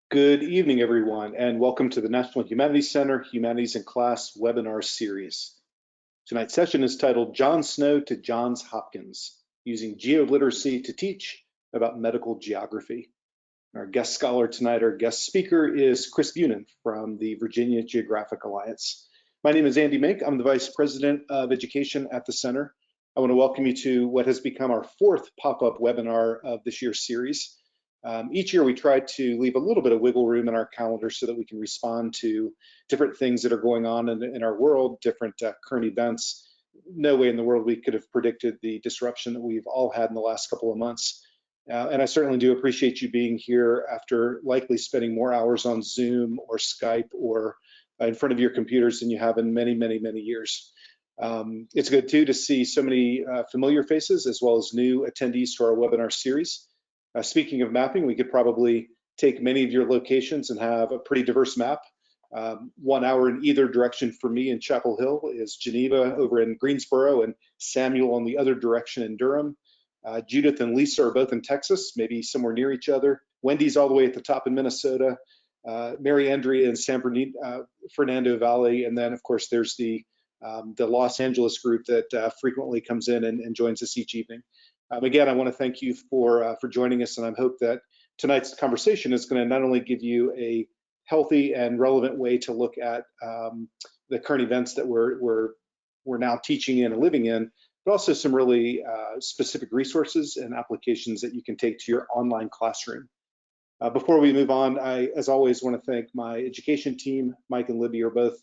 Good evening, everyone, and welcome to the National Humanities Center Humanities in Class webinar series. Tonight's session is titled John Snow to Johns Hopkins, using geoliteracy to teach about medical geography. Our guest scholar tonight, our guest speaker is Chris Bunin from the Virginia Geographic Alliance. My name is Andy Mink. I'm the Vice President of Education at the Center. I want to welcome you to what has become our fourth pop-up webinar of this year's series. Each year we try to leave a little bit of wiggle room in our calendar so that we can respond to different things that are going on in our world, different current events. No way in the world we could have predicted the disruption that we've all had in the last couple of months. And I certainly do appreciate you being here after likely spending more hours on Zoom or Skype or in front of your computers than you have in many, many, many years. It's good too to see so many familiar faces as well as new attendees to our webinar series. Speaking of mapping, we could probably take many of your locations and have a pretty diverse map. 1 hour in either direction for me in Chapel Hill is Geneva over in Greensboro and Samuel on the other direction in Durham. Judith and Lisa are both in Texas, maybe somewhere near each other. Wendy's all the way at the top in Minnesota. Mary Andrea in San Fernando Valley. And then of course there's the Los Angeles group that frequently comes in and joins us each evening. Again, I want to thank you for joining us, and I hope that tonight's conversation is going to not only give you a healthy and relevant way to look at the current events that we're now teaching in and living in, but also some really specific resources and applications that you can take to your online classroom. Before we move on, I, as always, want to thank my education team. Mike and Libby are both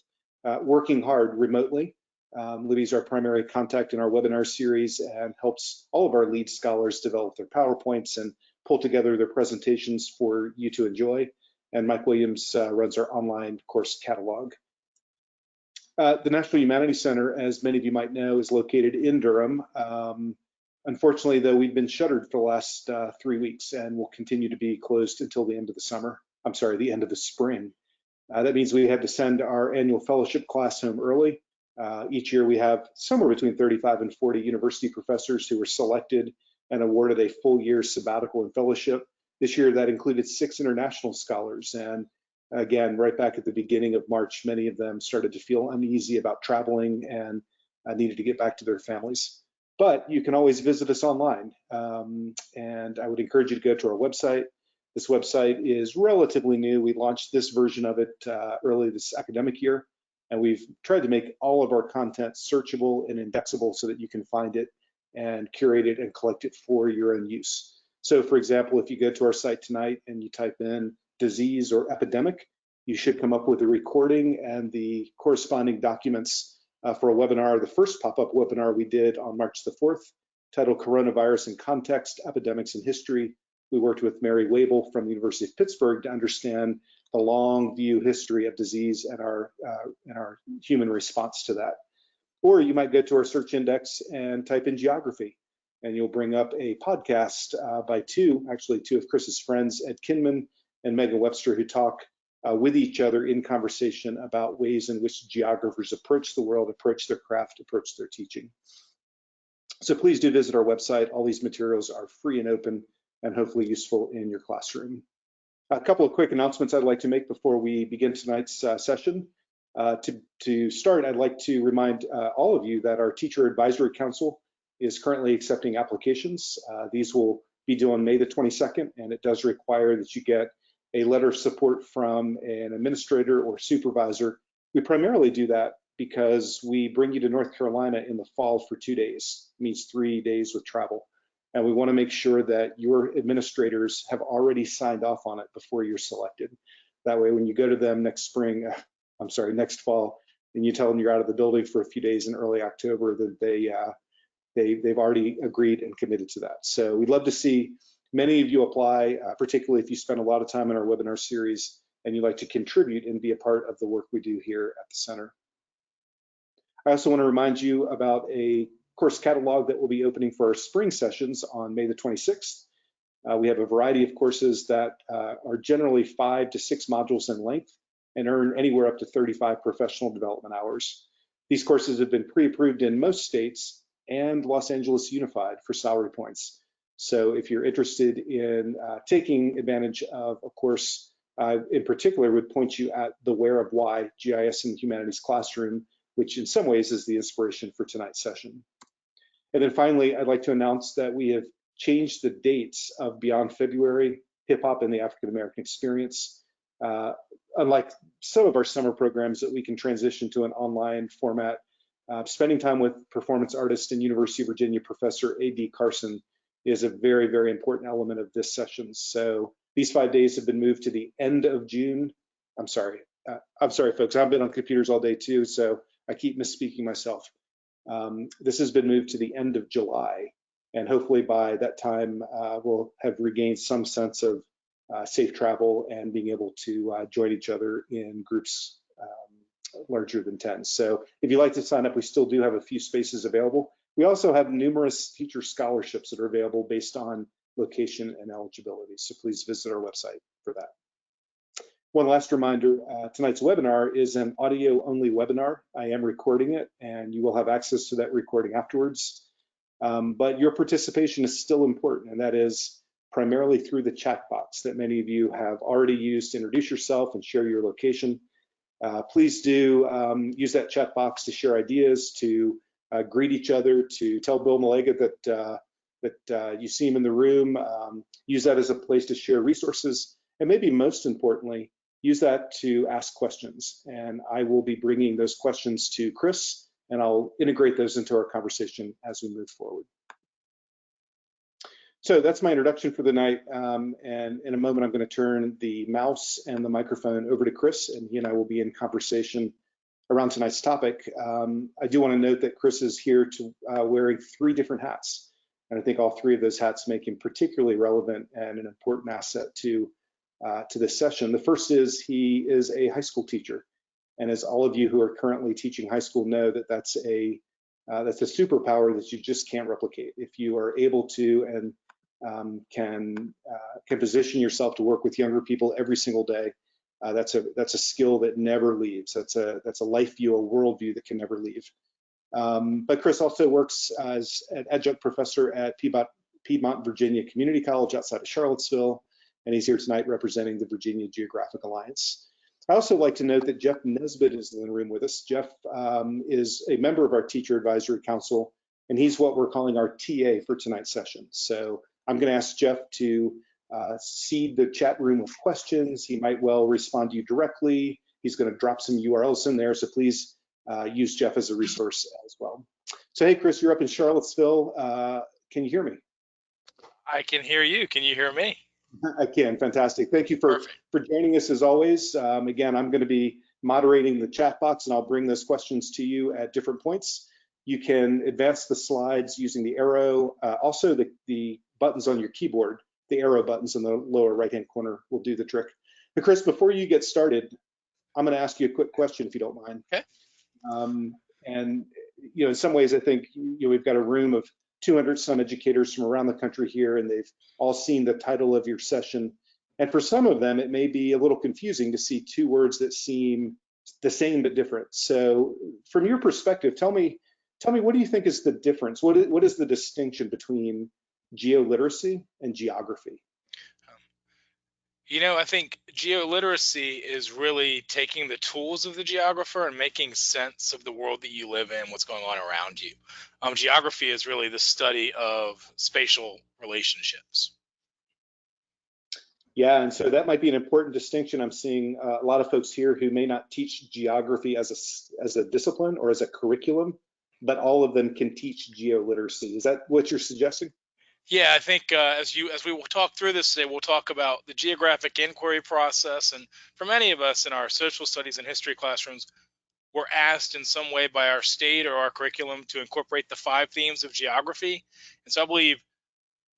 working hard remotely. Libby's our primary contact in our webinar series and helps all of our lead scholars develop their PowerPoints and pull together their presentations for you to enjoy. And Mike Williams runs our online course catalog. The National Humanities Center, as many of you might know, is located in Durham. Unfortunately, though, we've been shuttered for the last 3 weeks and will continue to be closed until the end of the summer. I'm sorry, the end of the spring. That means we have to send our annual fellowship class home early. Each year we have somewhere between 35 and 40 university professors who were selected and awarded a full year sabbatical and fellowship. This year that included 6 international scholars. And again, right back at the beginning of March, many of them started to feel uneasy about traveling and needed to get back to their families. But you can always visit us online. And I would encourage you to go to our website. This website is relatively new. We launched this version of it early this academic year. And we've tried to make all of our content searchable and indexable so that you can find it and curate it and collect it for your own use. So for example, if you go to our site tonight and you type in disease or epidemic, you should come up with a recording and the corresponding documents for a webinar, the first pop-up webinar we did on March the 4th, titled Coronavirus in Context, Epidemics in History. We worked with Mary Wabel from the University of Pittsburgh to understand the long view history of disease and our human response to that. Or you might go to our search index and type in geography, and you'll bring up a podcast by two of Chris's friends, Ed Kinman and Megan Webster, who talk with each other in conversation about ways in which geographers approach the world, approach their craft, approach their teaching. So please do visit our website. All these materials are free and open and hopefully useful in your classroom. A couple of quick announcements I'd like to make before we begin tonight's session. To start, I'd like to remind all of you that our Teacher Advisory Council is currently accepting applications. These will be due on May the 22nd, and it does require that you get a letter of support from an administrator or supervisor. We primarily do that because we bring you to North Carolina in the fall for 2 days. It means 3 days with travel. And we want to make sure that your administrators have already signed off on it before you're selected. That way, when you go to them next fall, and you tell them you're out of the building for a few days in early October, that they've already agreed and committed to that. So we'd love to see many of you apply, particularly if you spend a lot of time in our webinar series and you'd like to contribute and be a part of the work we do here at the center. I also want to remind you about a course catalog that will be opening for our spring sessions on May the 26th. We have a variety of courses that are generally 5 to 6 modules in length and earn anywhere up to 35 professional development hours. These courses have been pre-approved in most states and Los Angeles Unified for salary points. So if you're interested in taking advantage of a course I, in particular, would point you at the Where of Why GIS in the Humanities Classroom, which in some ways is the inspiration for tonight's session. And then finally, I'd like to announce that we have changed the dates of Beyond February, Hip Hop and the African American Experience. Unlike some of our summer programs that we can transition to an online format, spending time with performance artist and University of Virginia professor A.D. Carson is a very, very important element of this session. So these 5 days have been moved to the end of June. I'm sorry, folks, I've been on computers all day too, so I keep misspeaking myself. This has been moved to the end of July, and hopefully by that time we'll have regained some sense of safe travel and being able to join each other in groups larger than 10. So if you'd like to sign up, we still do have a few spaces available. We also have numerous teacher scholarships that are available based on location and eligibility. So please visit our website for that. One last reminder, tonight's webinar is an audio-only webinar. I am recording it, and you will have access to that recording afterwards. But your participation is still important, and that is primarily through the chat box that many of you have already used to introduce yourself and share your location. Please do use that chat box to share ideas, to greet each other, to tell Bill Malega that you see him in the room. Use that as a place to share resources, and maybe most importantly, use that to ask questions. And I will be bringing those questions to Chris, and I'll integrate those into our conversation as we move forward. So that's my introduction for the night. And in a moment, I'm going to turn the mouse and the microphone over to Chris, and he and I will be in conversation around tonight's topic. I do want to note that Chris is here to wearing 3 different hats. And I think all 3 of those hats make him particularly relevant and an important asset to this session. The first is he is a high school teacher. And as all of you who are currently teaching high school know, that's a superpower that you just can't replicate. If you are able to and can position yourself to work with younger people every single day, that's a skill that never leaves. That's a life view, a world view that can never leave. But Chris also works as an adjunct professor at Piedmont, Virginia Community College outside of Charlottesville, and he's here tonight representing the Virginia Geographic Alliance. I also like to note that Jeff Nesbitt is in the room with us. Jeff is a member of our Teacher Advisory Council, and he's what we're calling our TA for tonight's session. So I'm going to ask Jeff to seed the chat room with questions. He might well respond to you directly. He's going to drop some URLs in there, so please use Jeff as a resource as well. So hey, Chris, you're up in Charlottesville. Can you hear me? I can hear you. Can you hear me? I can. Fantastic. Thank you for joining us as always. Again, I'm going to be moderating the chat box, and I'll bring those questions to you at different points. You can advance the slides using the arrow. Also, the buttons on your keyboard, the arrow buttons in the lower right-hand corner will do the trick. But Chris, before you get started, I'm going to ask you a quick question, if you don't mind. Okay. And in some ways, I think we've got a room of 200 some educators from around the country here, and they've all seen the title of your session. And for some of them, it may be a little confusing to see 2 words that seem the same but different. So from your perspective, tell me what do you think is the difference? What is the distinction between geoliteracy and geography? I think geoliteracy is really taking the tools of the geographer and making sense of the world that you live in, what's going on around you. Geography is really the study of spatial relationships. Yeah, and so that might be an important distinction. I'm seeing a lot of folks here who may not teach geography as a discipline or as a curriculum, but all of them can teach geoliteracy. Is that what you're suggesting? Yeah, I think as we will talk through this today, we'll talk about the geographic inquiry process. And for many of us in our social studies and history classrooms, we're asked in some way by our state or our curriculum to incorporate the 5 themes of geography. And so I believe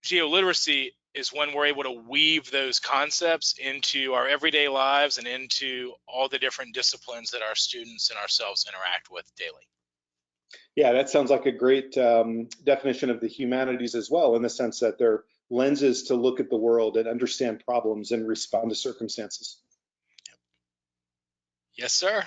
geoliteracy is when we're able to weave those concepts into our everyday lives and into all the different disciplines that our students and ourselves interact with daily. Yeah, that sounds like a great definition of the humanities as well, in the sense that they're lenses to look at the world and understand problems and respond to circumstances. Yes, sir.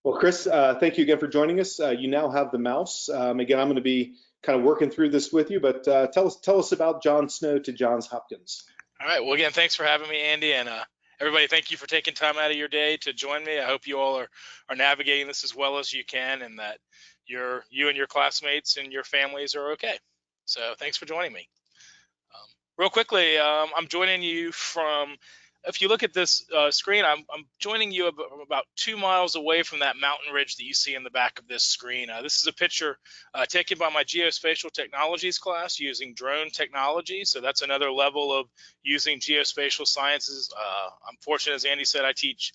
Well, Chris, thank you again for joining us. You now have the mouse. Again, I'm going to be kind of working through this with you, but tell us about John Snow to Johns Hopkins. All right. Well, again, thanks for having me, Andy, and everybody, thank you for taking time out of your day to join me. I hope you all are navigating this as well as you can, and that you and your classmates and your families are okay. So thanks for joining me. Real quickly, I'm joining you from, if you look at this screen, I'm joining you about 2 miles away from that mountain ridge that you see in the back of this screen. This is a picture taken by my geospatial technologies class using drone technology. So that's another level of using geospatial sciences. I'm fortunate, as Andy said, I teach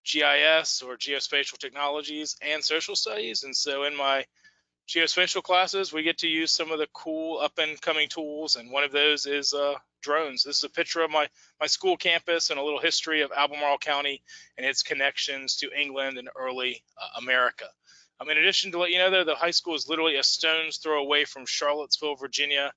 GIS or geospatial technologies and social studies. And so in my geospatial classes, we get to use some of the cool up and coming tools, and one of those is drones. This is a picture of my school campus and a little history of Albemarle County and its connections to England and early America. In addition to let you know that the high school is literally a stone's throw away from Charlottesville, Virginia.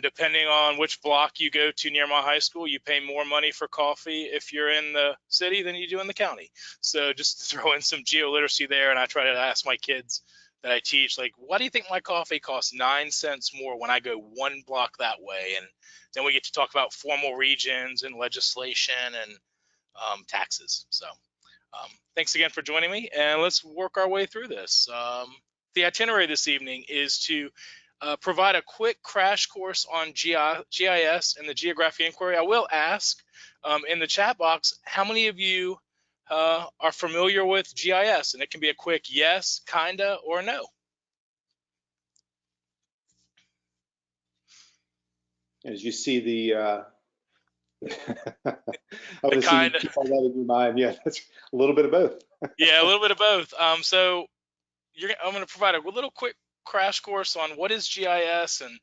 Depending on which block you go to near my high school, you pay more money for coffee if you're in the city than you do in the county. So just to throw in some geoliteracy there, and I try to ask my kids that I teach, like, why do you think my coffee costs 9 cents more when I go 1 block that way? And then we get to talk about formal regions and legislation and taxes. So thanks again for joining me, and let's work our way through this. The itinerary this evening is to provide a quick crash course on GIS and the geographic inquiry. I will ask in the chat box, how many of you are familiar with GIS? And it can be a quick yes, kinda, or no. As you see the, I would The assume you kinda. keep all that in your mind. Yeah, that's a little bit of both. Yeah, a little bit of both. So I'm going to provide a little quick crash course on what is GIS and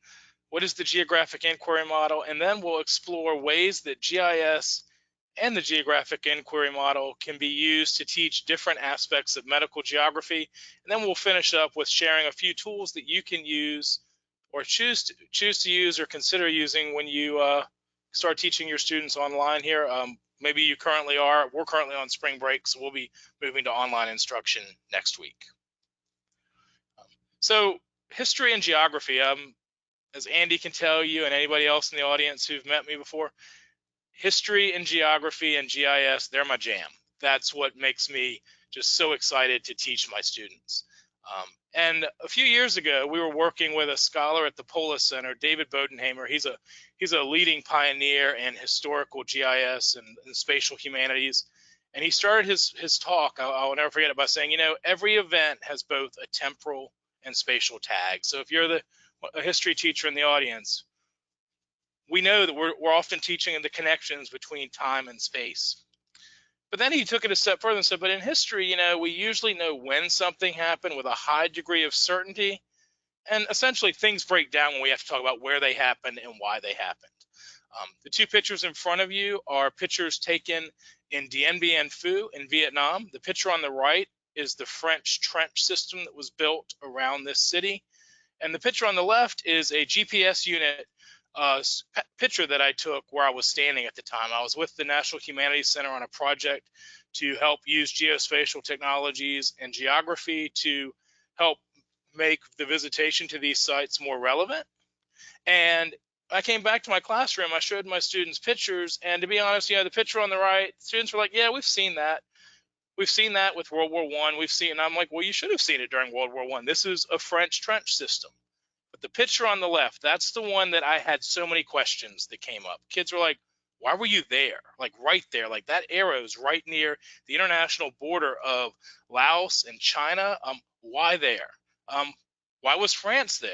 what is the geographic inquiry model, and then we'll explore ways that GIS and the geographic inquiry model can be used to teach different aspects of medical geography. And then we'll finish up with sharing a few tools that you can use or choose to use or consider using when you start teaching your students online here. Maybe you currently are. We're currently on spring break, so we'll be moving to online instruction next week. So history and geography, as Andy can tell you and anybody else in the audience who've met me before, history and geography and GIS, they're my jam. That's what makes me just so excited to teach my students. And a few years ago, we were working with a scholar at the Polis Center, David Bodenhamer. He's a leading pioneer in historical GIS and spatial humanities. And he started his talk, I'll never forget it, by saying, every event has both a temporal and spatial tag. So if you're a history teacher in the audience, we know that we're often teaching in the connections between time and space. But then he took it a step further and said, but in history, we usually know when something happened with a high degree of certainty. And essentially things break down when we have to talk about where they happened and why they happened. The two pictures in front of you are pictures taken in Dien Bien Phu in Vietnam. The picture on the right is the French trench system that was built around this city. And the picture on the left is a GPS unit picture that I took where I was standing at the time. I was with the National Humanities Center on a project to help use geospatial technologies and geography to help make the visitation to these sites more relevant. And I came back to my classroom, I showed my students pictures, and to be honest, the picture on the right, students were like, yeah, we've seen that. We've seen that with World War I. And I'm like, well, you should have seen it during World War I. This is a French trench system. But the picture on the left, that's the one that I had so many questions that came up. Kids were like, why were you there? Like right there, like that arrow's right near the international border of Laos and China. Why there? Why was France there?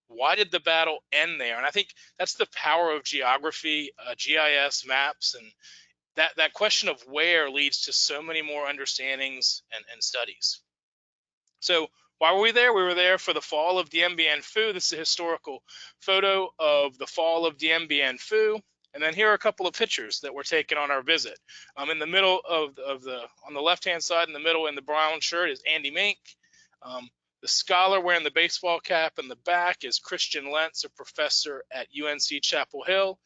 Why did the battle end there? And I think that's the power of geography, GIS maps, and that question of where leads to so many more understandings and studies. So why were we there? We were there for the fall of Dien Bien Phu. This is a historical photo of the fall of Dien Bien Phu. And then here are a couple of pictures that were taken on our visit. In the middle on the left-hand side, in the middle in the brown shirt is Andy Mink. The scholar wearing the baseball cap in the back is Christian Lentz, a professor at UNC Chapel Hill.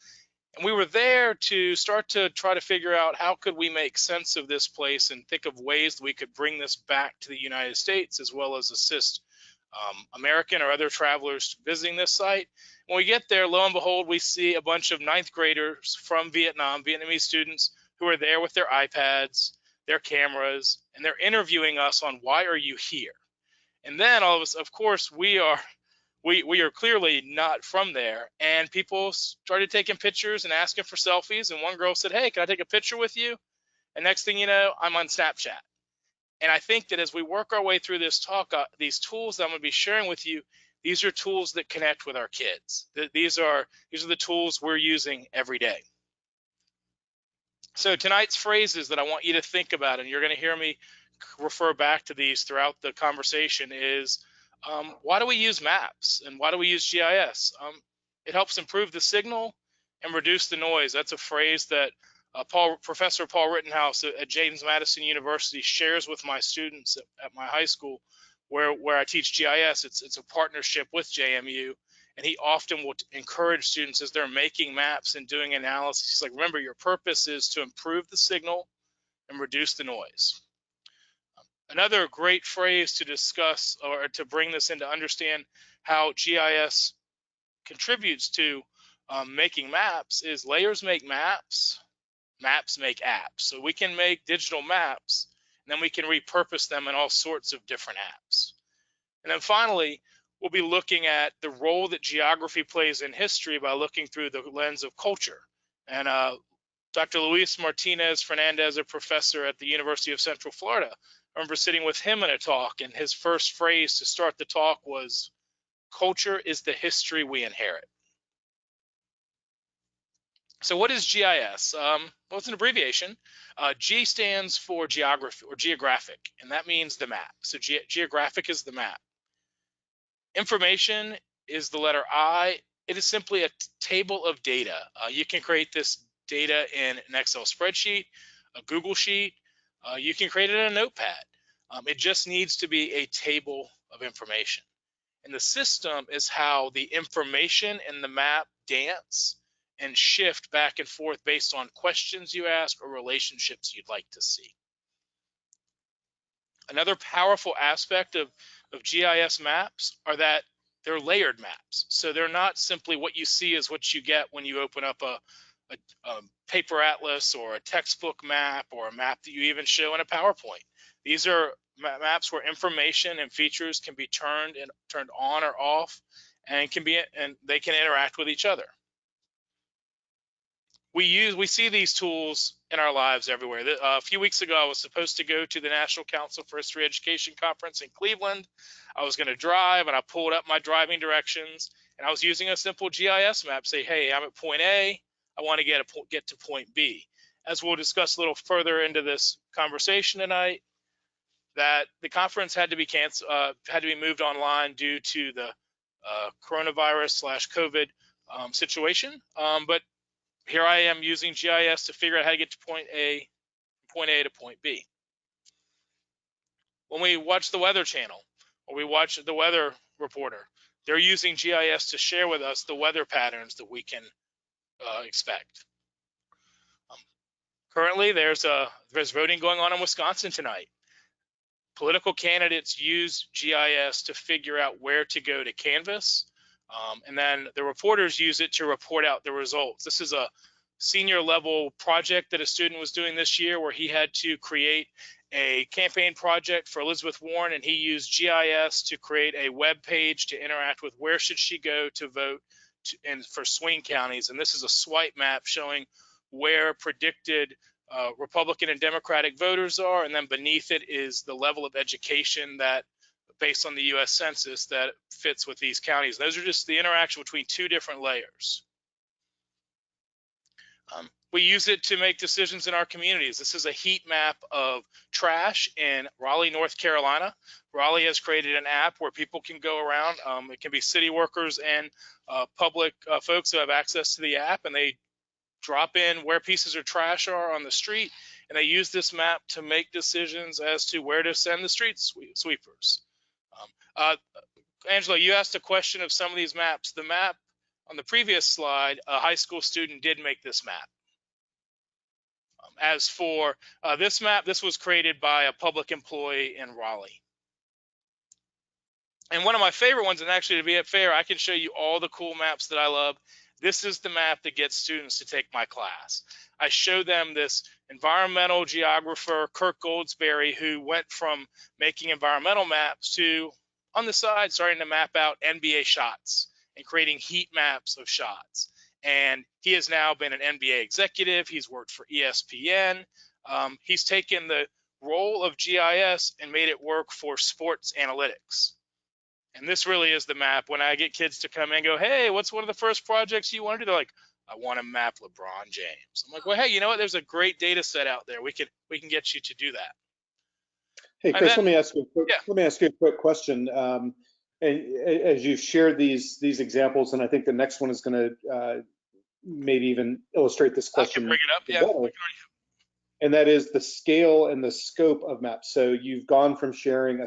And we were there to start to try to figure out how could we make sense of this place and think of ways that we could bring this back to the United States, as well as assist American or other travelers visiting this site. When we get there, lo and behold, we see a bunch of 9th graders from Vietnam, Vietnamese students who are there with their iPads, their cameras, and they're interviewing us on why are you here? And then all of us, of course, we are clearly not from there. And people started taking pictures and asking for selfies. And one girl said, "Hey, can I take a picture with you?" And next thing you know, I'm on Snapchat. And I think that as we work our way through this talk, these tools that I'm going to be sharing with you, these are tools that connect with our kids. These are the tools we're using every day. So tonight's phrases that I want you to think about, and you're going to hear me refer back to these throughout the conversation, is why do we use maps and why do we use GIS? It helps improve the signal and reduce the noise. That's a phrase that Professor Paul Rittenhouse at James Madison University shares with my students at my high school where I teach GIS. It's a partnership with JMU, and he often will encourage students as they're making maps and doing analysis. He's like, remember, your purpose is to improve the signal and reduce the noise. Another great phrase to discuss or to bring this in to understand how GIS contributes to making maps is layers make maps, maps make apps. So we can make digital maps, and then we can repurpose them in all sorts of different apps. And then finally, we'll be looking at the role that geography plays in history by looking through the lens of culture. And Dr. Luis Martinez Fernandez, a professor at the University of Central Florida, I remember sitting with him in a talk, and his first phrase to start the talk was, "Culture is the history we inherit." So what is GIS? Well, it's an abbreviation. G stands for geography or geographic, and that means the map. So geographic is the map. Information is the letter I. It is simply a table of data. You can create this data in an Excel spreadsheet, a Google Sheet. You can create it in a notepad. It just needs to be a table of information. And the system is how the information in the map dance and shift back and forth based on questions you ask or relationships you'd like to see. Another powerful aspect of GIS maps are that they're layered maps. So they're not simply what you see is what you get when you open up a paper atlas or a textbook map or a map that you even show in a PowerPoint. These are maps where information and features can be turned on or off, and they can interact with each other. We see these tools in our lives everywhere. A few weeks ago, I was supposed to go to the National Council for History Education conference in Cleveland. I was going to drive, and I pulled up my driving directions, and I was using a simple GIS map. Say, hey, I'm at point A. I want to get to point B. As we'll discuss a little further into this conversation tonight, that the conference had to be canceled, had to be moved online due to the coronavirus/COVID situation. But here I am using GIS to figure out how to get to point A to point B. When we watch the Weather Channel or we watch the Weather Reporter, they're using GIS to share with us the weather patterns that we can expect. Currently, there's voting going on in Wisconsin tonight. Political candidates use GIS to figure out where to go to canvass, and then the reporters use it to report out the results. This is a senior level project that a student was doing this year where he had to create a campaign project for Elizabeth Warren, and he used GIS to create a web page to interact with where should she go to vote for swing counties. And this is a swipe map showing where predicted Republican and Democratic voters are, and then beneath it is the level of education that, based on the U.S. Census, that fits with these counties. Those are just the interaction between two different layers. We use it to make decisions in our communities. This is a heat map of trash in Raleigh, North Carolina. Raleigh has created an app where people can go around. It can be city workers and public folks who have access to the app, and they drop in where pieces of trash are on the street, and they use this map to make decisions as to where to send the street sweepers. Angela, you asked a question of some of these maps. The map on the previous slide, a high school student did make this map. As for this map, this was created by a public employee in Raleigh. And one of my favorite ones, and actually to be fair, I can show you all the cool maps that I love. this is the map that gets students to take my class. I show them this environmental geographer, Kirk Goldsberry, who went from making environmental maps to, on the side, starting to map out NBA shots and creating heat maps of shots. And he has now been an NBA executive. He's worked for ESPN. He's taken the role of GIS and made it work for sports analytics. And this really is the map. When I get kids to come in and go, hey, what's one of the first projects you want to do? They're like, I want to map LeBron James. I'm like, well, hey, you know what? There's a great data set out there. We can get you to do that. Hey, Chris, let me ask you a quick question. And as you've shared these examples, and I think the next one is going to maybe even illustrate this question. I can bring it up. Yeah. And that is the scale and the scope of maps. So you've gone from sharing a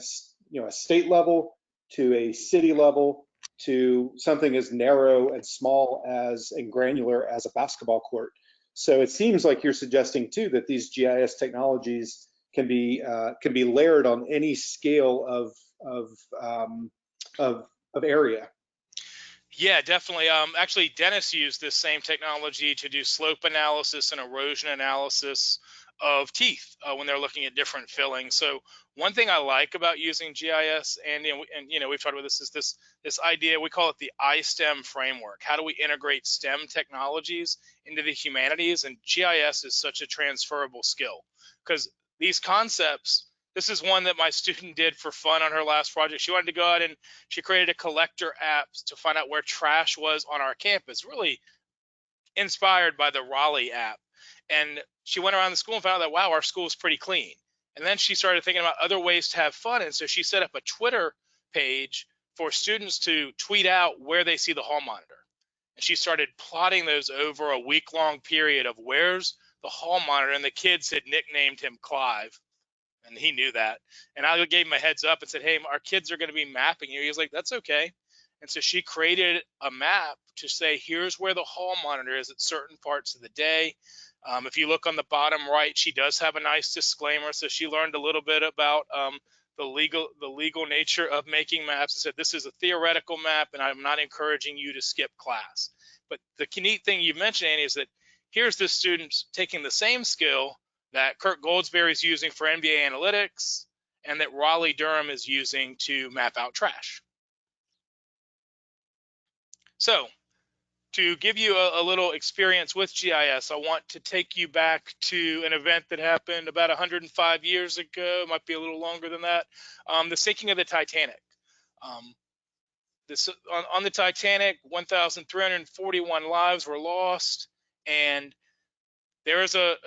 state level to a city level to something as narrow and small as and granular as a basketball court. So it seems like you're suggesting too that these GIS technologies can be layered on any scale of area. Yeah, definitely. Actually, Dennis used this same technology to do slope analysis and erosion analysis of teeth when they're looking at different fillings. So one thing I like about using GIS, and we've talked about this, is this idea, we call it the I-STEM framework. How do we integrate STEM technologies into the humanities? And GIS is such a transferable skill because these concepts, this is one that my student did for fun on her last project. She wanted to go out and she created a collector app to find out where trash was on our campus, really inspired by the Raleigh app. And she went around the school and found out that, wow, our school is pretty clean. And then she started thinking about other ways to have fun. And so she set up a Twitter page for students to tweet out where they see the hall monitor. And she started plotting those over a week-long period of where's the hall monitor. And the kids had nicknamed him Clive. And he knew that. And I gave him a heads up and said, hey, our kids are going to be mapping you. He was like, that's okay. And so she created a map to say, here's where the hall monitor is at certain parts of the day. If you look on the bottom right, she does have a nice disclaimer. So she learned a little bit about the legal nature of making maps and said, this is a theoretical map and I'm not encouraging you to skip class. But the neat thing you mentioned, Annie, is that here's the students taking the same skill that Kirk Goldsberry is using for NBA analytics and that Raleigh Durham is using to map out trash. So to give you a little experience with GIS, I want to take you back to an event that happened about 105 years ago, might be a little longer than that, the sinking of the Titanic. On the Titanic, 1,341 lives were lost, and there's a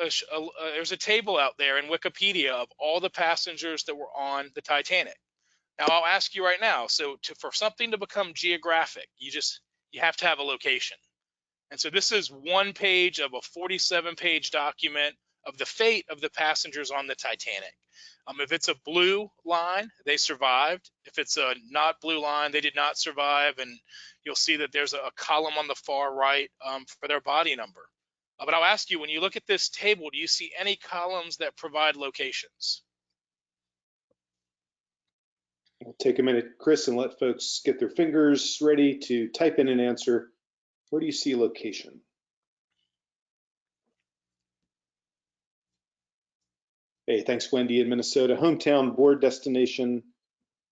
table out there in Wikipedia of all the passengers that were on the Titanic. Now I'll ask you right now, so for something to become geographic, you have to have a location. And so this is one page of a 47-page document of the fate of the passengers on the Titanic. If it's a blue line, they survived. If it's a not blue line, they did not survive. And you'll see that there's a column on the far right for their body number. But I'll ask you, when you look at this table, do you see any columns that provide locations? I'll take a minute, Chris, and let folks get their fingers ready to type in an answer. Where do you see location? Hey, thanks, Wendy in Minnesota. Hometown, board destination,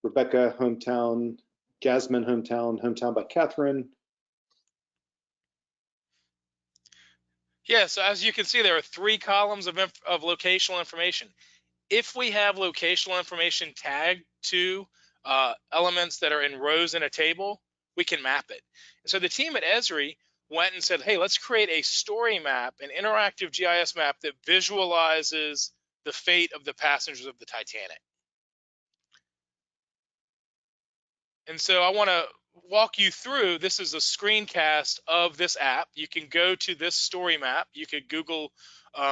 Rebecca, hometown, Jasmine, hometown by Catherine. Yeah, so as you can see, there are 3 columns of locational information. If we have locational information tagged to elements that are in rows in a table, we can map it. And so the team at Esri went and said, hey, let's create a story map, an interactive GIS map that visualizes the fate of the passengers of the Titanic. And so I want to walk you through, this is a screencast of this app. You can go to this story map. You could Google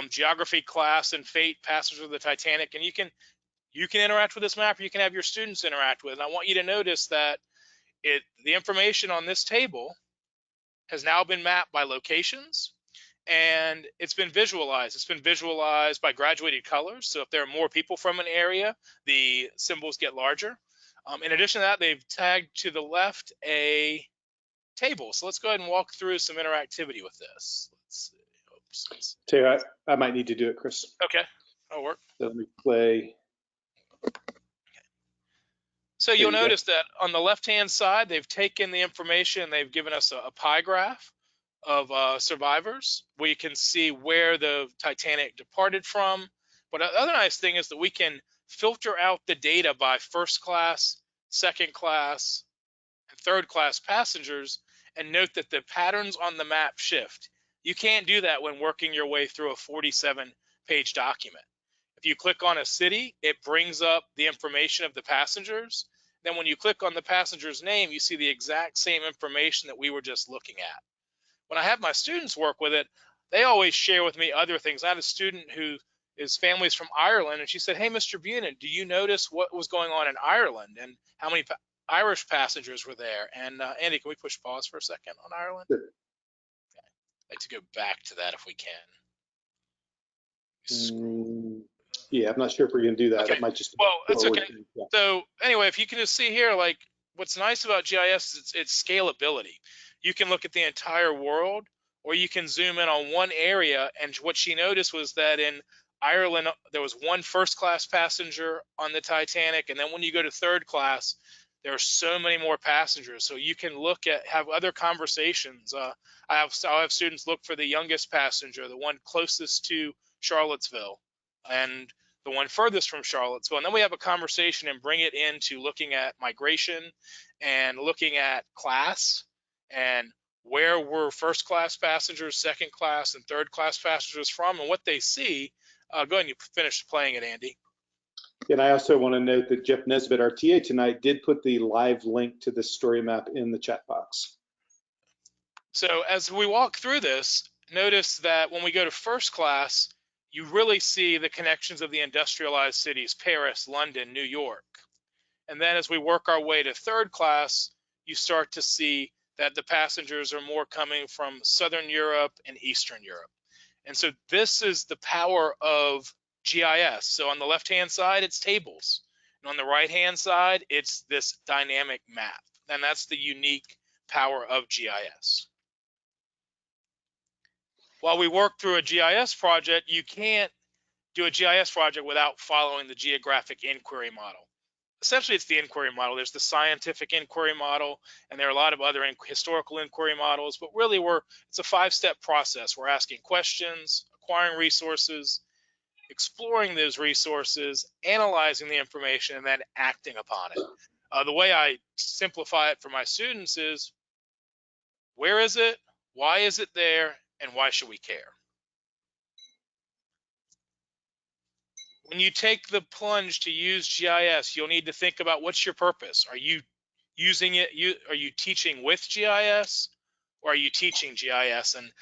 geography class and fate passengers of the Titanic, and you can interact with this map, or you can have your students interact with it. And I want you to notice that the information on this table has now been mapped by locations, and it's been visualized. It's been visualized by graduated colors. So if there are more people from an area, the symbols get larger. In addition to that, they've tagged to the left a tables. So let's go ahead and walk through some interactivity with this. Let's see. Oops. Tell you, I might need to do it, Chris. Okay, that'll work. So let me play. So There you'll you go. notice that on the left-hand side, they've taken the information, they've given us a pie graph of survivors. We can see where the Titanic departed from. But the other nice thing is that we can filter out the data by first class, second class, and third class passengers, and note that the patterns on the map shift. You can't do that when working your way through a 47-page document. If you click on a city, it brings up the information of the passengers. Then when you click on the passenger's name, you see the exact same information that we were just looking at. When I have my students work with it, they always share with me other things. I had a student who his family's from Ireland, and she said, "Hey, Mr. Bunin, do you notice what was going on in Ireland and how many Irish passengers were there?" And Andy, can we push pause for a second on Ireland? Sure. Okay. I'd like to go back to that if we can. Yeah, I'm not sure if we're going to do that. Okay. It might just. Well, that's okay. Yeah. So anyway, if you can just see here, like what's nice about GIS is its scalability. You can look at the entire world, or you can zoom in on one area. And what she noticed was that in Ireland, there was one first-class passenger on the Titanic, and then when you go to third class, there are so many more passengers. So you can look at, have other conversations. I'll have students look for the youngest passenger, the one closest to Charlottesville, and the one furthest from Charlottesville. And then we have a conversation and bring it into looking at migration and looking at class and where were first class passengers, second class, and third class passengers from and what they see. Go ahead and you finish playing it, Andy. And I also want to note that Jeff Nesbitt, our TA tonight, did put the live link to this story map in the chat box. So as we walk through this, notice that when we go to first class, you really see the connections of the industrialized cities, Paris, London, New York. And then as we work our way to third class, you start to see that the passengers are more coming from Southern Europe and Eastern Europe. And so this is the power of GIS. So on the left-hand side, it's tables. And on the right-hand side, it's this dynamic map. And that's the unique power of GIS. While we work through a GIS project, you can't do a GIS project without following the geographic inquiry model. Essentially, it's the inquiry model. There's the scientific inquiry model, and there are a lot of other historical inquiry models, but really it's a 5-step process. We're asking questions, acquiring resources, exploring those resources, analyzing the information, and then acting upon it. The way I simplify it for my students is, where is it, why is it there, and why should we care? When you take the plunge to use GIS, you'll need to think about what's your purpose. Are you using it? Are you teaching with GIS, or are you teaching GIS? And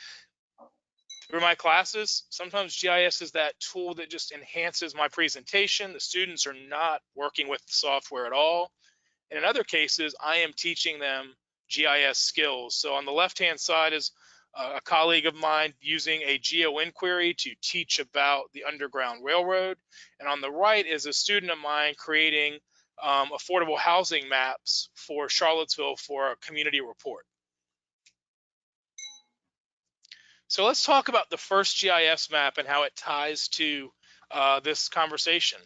through my classes, sometimes GIS is that tool that just enhances my presentation. The students are not working with the software at all. And in other cases, I am teaching them GIS skills. So on the left-hand side is a colleague of mine using a geo inquiry to teach about the Underground Railroad. And on the right is a student of mine creating affordable housing maps for Charlottesville for a community report. So let's talk about the first GIS map and how it ties to this conversation.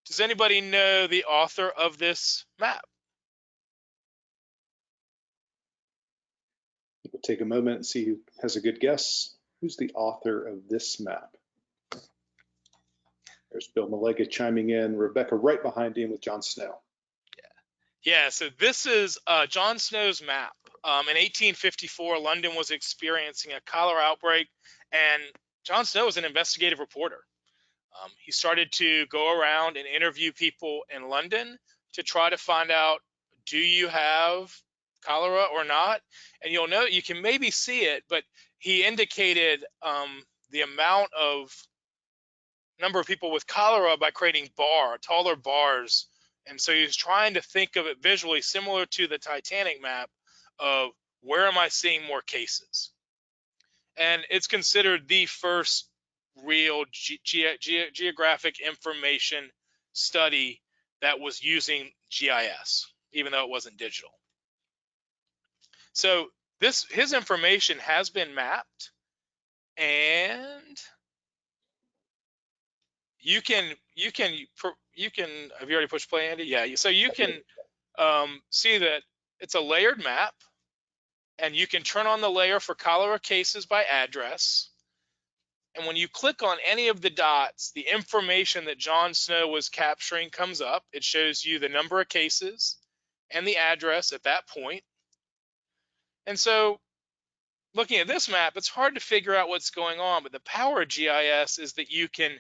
Does anybody know the author of this map? We'll take a moment and see who has a good guess. Who's the author of this map? There's Bill Malega chiming in, Rebecca right behind him with John Snow. Yeah, so this is John Snow's map. In 1854, London was experiencing a cholera outbreak, and John Snow was an investigative reporter. He started to go around and interview people in London to try to find out, do you have cholera or not? And you'll know, you can maybe see it, but he indicated the number of people with cholera by creating taller bars. And so he was trying to think of it visually, similar to the Titanic map of where am I seeing more cases? And it's considered the first real geographic information study that was using GIS, even though it wasn't digital. So his information has been mapped, and you can have you already pushed play, Andy? Yeah. So you can see that it's a layered map, and you can turn on the layer for cholera cases by address. And when you click on any of the dots, the information that John Snow was capturing comes up. It shows you the number of cases and the address at that point. And so looking at this map, it's hard to figure out what's going on, but the power of GIS is that you can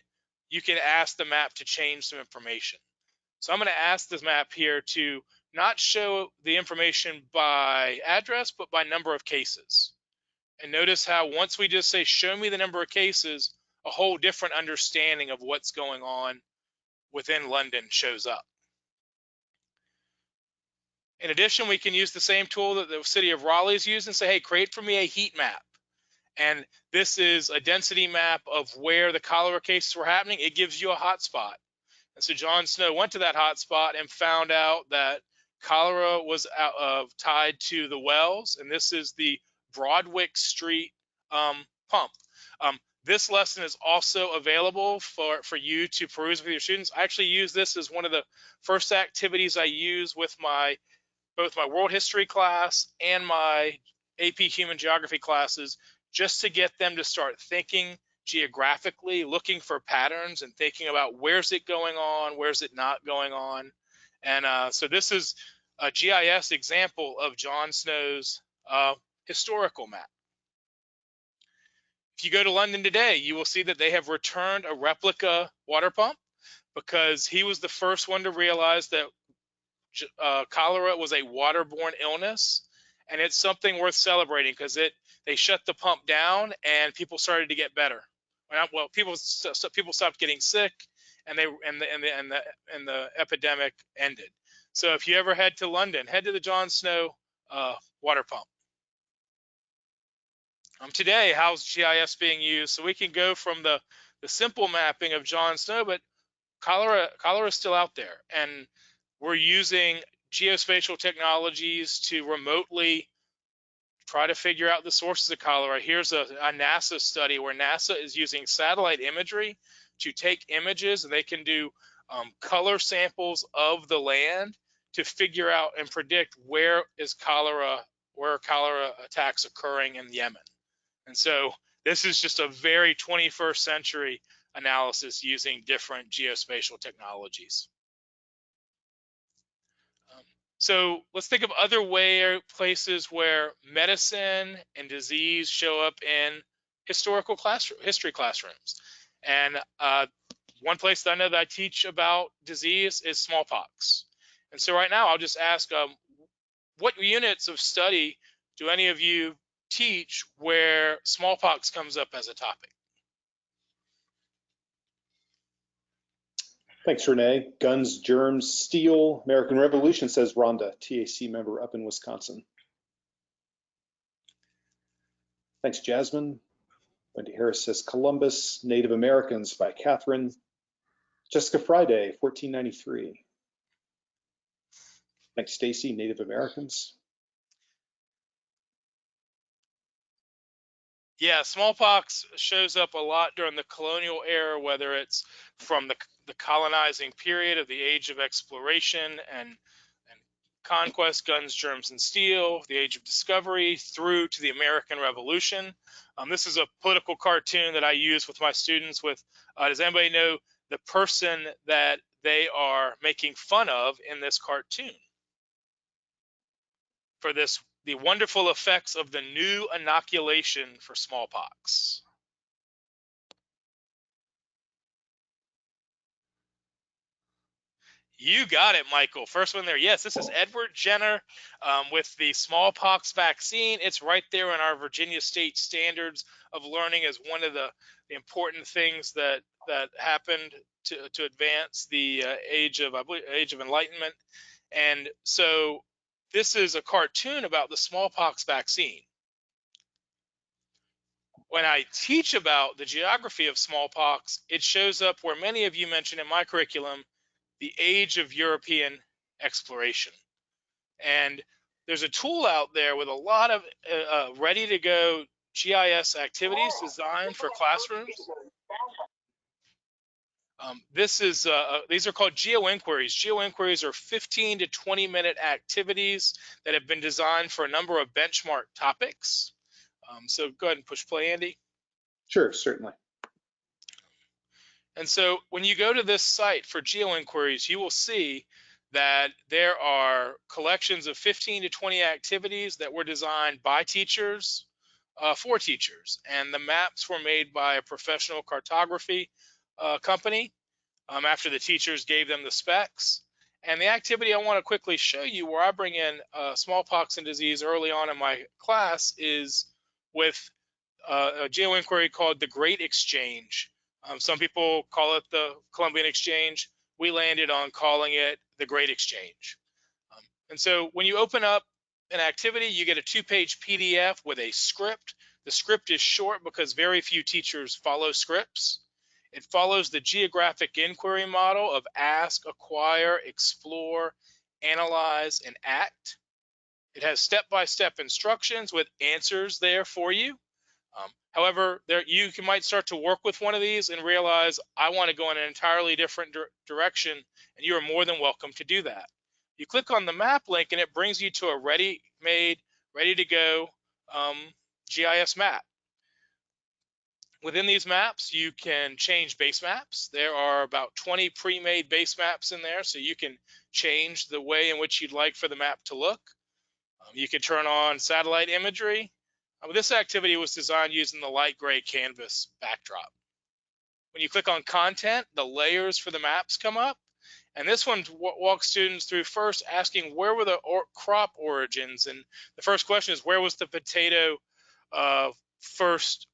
ask the map to change some information. So I'm going to ask this map here to not show the information by address, but by number of cases. And notice how once we just say, show me the number of cases, a whole different understanding of what's going on within London shows up. In addition, we can use the same tool that the city of Raleigh is using and say, hey, create for me a heat map. And this is a density map of where the cholera cases were happening. It gives you a hotspot. And so John Snow went to that hotspot and found out that cholera was tied to the wells. And this is the Broadwick Street pump. This lesson is also available for you to peruse with your students. I actually use this as one of the first activities I use with both my world history class and my AP Human Geography classes, just to get them to start thinking geographically, looking for patterns and thinking about where's it going on, where's it not going on. And so this is a GIS example of John Snow's historical map. If you go to London today, you will see that they have returned a replica water pump because he was the first one to realize that cholera was a waterborne illness, and it's something worth celebrating because they shut the pump down and people started to get better. Well, people stopped getting sick, and the epidemic ended. So if you ever head to London, head to the John Snow water pump. Today, how's GIS being used? So we can go from the simple mapping of John Snow, but cholera is still out there, and we're using geospatial technologies to remotely try to figure out the sources of cholera. Here's a NASA study where NASA is using satellite imagery to take images, and they can do color samples of the land to figure out and predict where cholera attacks occurring in Yemen. And so this is just a very 21st century analysis using different geospatial technologies. So let's think of other places where medicine and disease show up in history classrooms. And one place that I know that I teach about disease is smallpox. And so right now I'll just ask, what units of study do any of you teach where smallpox comes up as a topic? Thanks, Renee. Guns, Germs, Steel, American Revolution, says Rhonda, TAC member up in Wisconsin. Thanks, Jasmine. Wendy Harris says Columbus, Native Americans by Catherine. Jessica Friday, 1493. Thanks, Stacy, Native Americans. Yeah, smallpox shows up a lot during the colonial era, whether it's from the colonizing period of the age of exploration and conquest, guns, germs, and steel, the age of discovery, through to the American Revolution. This is a political cartoon that I use with my students does anybody know the person that they are making fun of in this cartoon? For the wonderful effects of the new inoculation for smallpox. You got it, Michael. First one there. Yes, this is Edward Jenner with the smallpox vaccine. It's right there in our Virginia State Standards of Learning as one of the important things that happened to advance the age of enlightenment. And so this is a cartoon about the smallpox vaccine. When I teach about the geography of smallpox, it shows up where many of you mentioned in my curriculum, the age of European exploration. And there's a tool out there with a lot of ready-to-go GIS activities designed for classrooms. These are called geo-inquiries. Geo-inquiries are 15 to 20-minute activities that have been designed for a number of benchmark topics. So go ahead and push play, Andy. Sure, certainly. And so when you go to this site for geo-inquiries, you will see that there are collections of 15 to 20 activities that were designed by teachers for teachers. And the maps were made by a professional cartography company after the teachers gave them the specs. And the activity I want to quickly show you where I bring in smallpox and disease early on in my class is with a geo-inquiry called the Great Exchange. Some people call it the Columbian Exchange. We landed on calling it the Great Exchange. And so when you open up an activity, you get a 2-page PDF with a script. The script is short because very few teachers follow scripts. It follows the geographic inquiry model of ask, acquire, explore, analyze, and act. It has step-by-step instructions with answers there for you. However, you might start to work with one of these and realize I want to go in an entirely different direction, and you are more than welcome to do that. You click on the map link and it brings you to a ready-made, ready-to-go GIS map. Within these maps, you can change base maps. There are about 20 pre-made base maps in there, so you can change the way in which you'd like for the map to look. You can turn on satellite imagery. This activity was designed using the light gray canvas backdrop. When you click on content, the layers for the maps come up. And this one walks students through first asking where were the crop origins. And the first question is, where was the potato first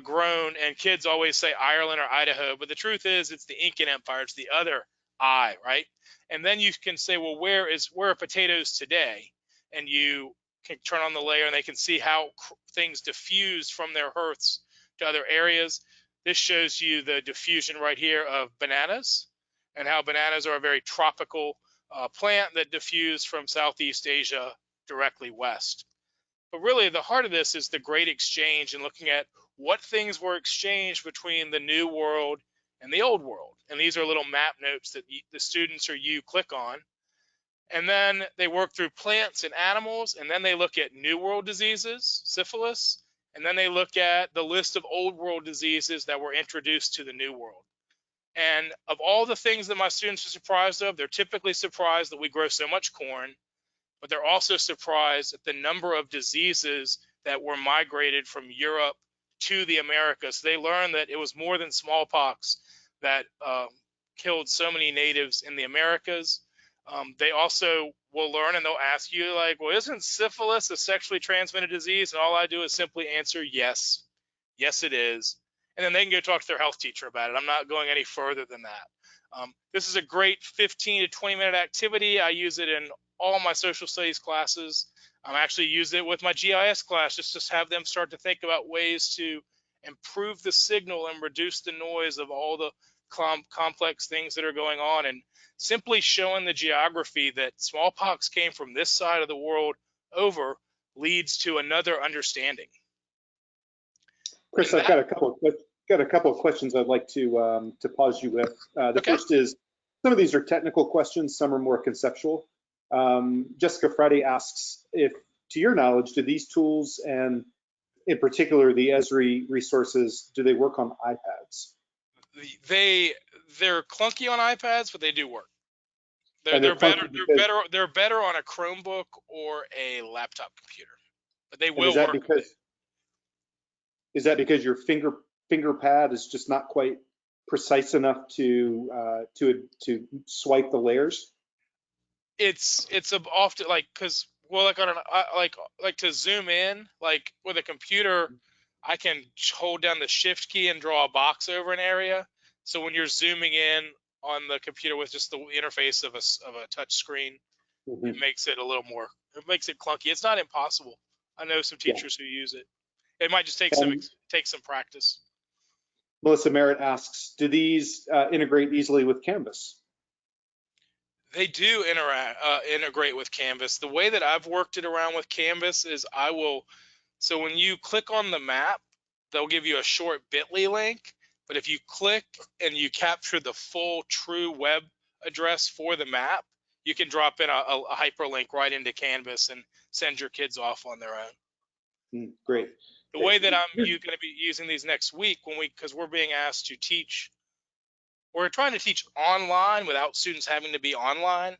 grown? And kids always say Ireland or Idaho, but the truth is it's the Incan Empire, it's the other I, right? And then you can say, well, where are potatoes today? And you can turn on the layer and they can see how things diffuse from their hearths to other areas. This shows you the diffusion right here of bananas and how bananas are a very tropical plant that diffuse from Southeast Asia directly west. But really the heart of this is the Great Exchange and looking at what things were exchanged between the New World and the Old World. And these are little map notes that the students or you click on. And then they work through plants and animals, and then they look at New World diseases, syphilis, and then they look at the list of Old World diseases that were introduced to the New World. And of all the things that my students are surprised of, they're typically surprised that we grow so much corn, but they're also surprised at the number of diseases that were migrated from Europe to the Americas. So they learned that it was more than smallpox that killed so many natives in the Americas. They also will learn and they'll ask you like, well, isn't syphilis a sexually transmitted disease? And all I do is simply answer yes. Yes, it is. And then they can go talk to their health teacher about it. I'm not going any further than that. This is a great 15 to 20-minute activity. I use it in all my social studies classes. I actually use it with my GIS class just to have them start to think about ways to improve the signal and reduce the noise of all the complex things that are going on, and simply showing the geography that smallpox came from this side of the world over leads to another understanding. Chris, I've got a couple of questions I'd like to pause you with. The first is, some of these are technical questions, some are more conceptual. Jessica Friday asks if, to your knowledge, do these tools and in particular the Esri resources, do they work on iPads? They're clunky on iPads, but they do work. They're better on a Chromebook or a laptop computer, but they will work. Is that because your finger pad is just not quite precise enough to swipe the layers? It's often like, because like on like to zoom in, like with a computer, I can hold down the shift key and draw a box over an area. So when you're zooming in on the computer with just the interface of a touch screen, it makes it a little more, it makes it clunky. It's not impossible. I know some teachers who use it. It might just take some practice. Melissa Merritt asks, do these integrate easily with Canvas? They do integrate with Canvas. The way that I've worked it around with Canvas is so when you click on the map, they'll give you a short bit.ly link, but if you click and you capture the full true web address for the map, you can drop in a hyperlink right into Canvas and send your kids off on their own. Great. The way that I'm going to be using these next week, because we're being asked to teach, we're trying to teach online without students having to be online.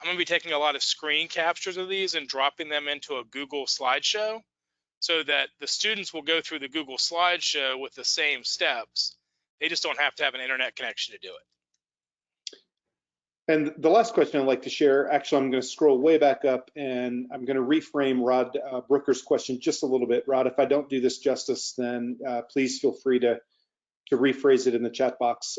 I'm going to be taking a lot of screen captures of these and dropping them into a Google slideshow so that the students will go through the Google slideshow with the same steps. They just don't have to have an internet connection to do it. And the last question I'd like to share, actually, I'm going to scroll way back up and I'm going to reframe Rod Brooker's question just a little bit. Rod, if I don't do this justice, then please feel free to rephrase it in the chat box.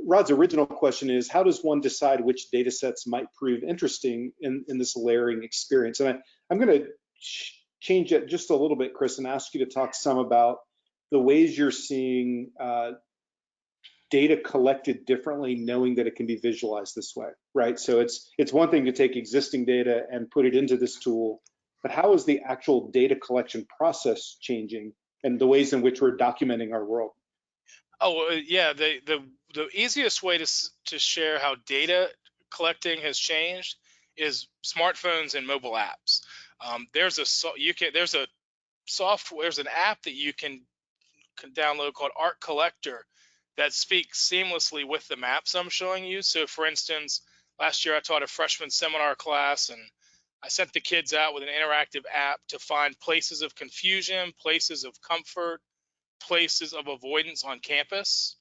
Rod's original question is, how does one decide which data sets might prove interesting in this layering experience? And I'm going to change it just a little bit, Chris, and ask you to talk some about the ways you're seeing data collected differently, knowing that it can be visualized this way, right? So it's one thing to take existing data and put it into this tool, but how is the actual data collection process changing and the ways in which we're documenting our world? Oh, yeah, the easiest way to share how data collecting has changed is smartphones and mobile apps. There's an app that you can download called Art Collector that speaks seamlessly with the maps I'm showing you. So for instance, last year I taught a freshman seminar class and I sent the kids out with an interactive app to find places of confusion, places of comfort, places of avoidance on campus.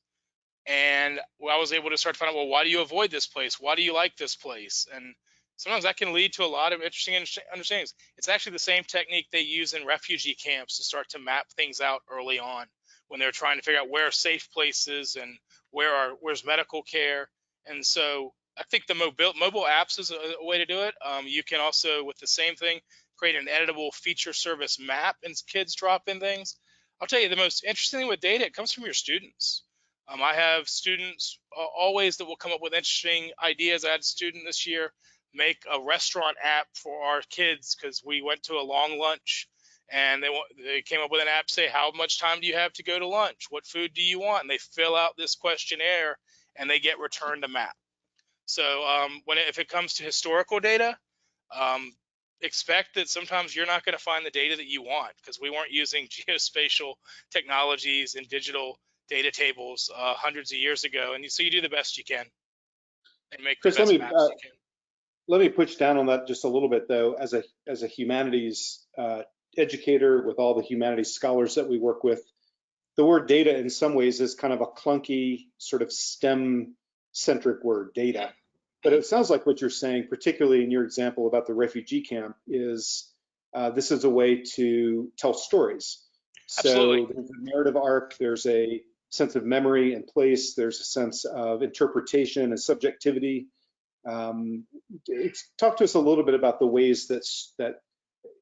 And I was able to start to find out, well, why do you avoid this place? Why do you like this place? And sometimes that can lead to a lot of interesting understandings. It's actually the same technique they use in refugee camps to start to map things out early on when they're trying to figure out where are safe places and where's medical care. And so I think the mobile apps is a way to do it. You can also, with the same thing, create an editable feature service map and kids drop in things. I'll tell you, the most interesting thing with data, it comes from your students. I have students always that will come up with interesting ideas. I had a student this year make a restaurant app for our kids because we went to a long lunch and they came up with an app, say, how much time do you have to go to lunch? What food do you want? And they fill out this questionnaire and they get returned a map. So if it comes to historical data, expect that sometimes you're not going to find the data that you want because we weren't using geospatial technologies and digital data tables hundreds of years ago. And so you do the best you can and make the best maps you can. Let me push down on that just a little bit, though. As a humanities educator with all the humanities scholars that we work with, the word data in some ways is kind of a clunky sort of STEM-centric word, data. But it sounds like what you're saying, particularly in your example about the refugee camp, is this is a way to tell stories. Absolutely. So there's a narrative arc, there's a sense of memory and place, there's a sense of interpretation and subjectivity. Talk to us a little bit about the ways that,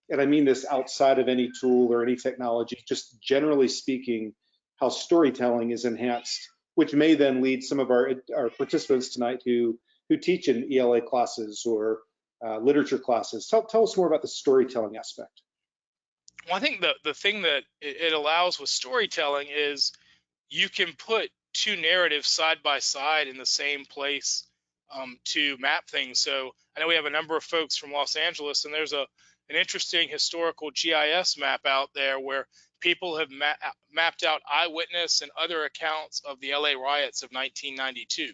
and I mean this outside of any tool or any technology, just generally speaking, how storytelling is enhanced, which may then lead some of our participants tonight who teach in ELA classes or literature classes. Tell us more about the storytelling aspect. Well, I think the thing that it allows with storytelling is you can put two narratives side by side in the same place to map things. So I know we have a number of folks from Los Angeles, and there's an interesting historical GIS map out there where people have mapped out eyewitness and other accounts of the LA riots of 1992.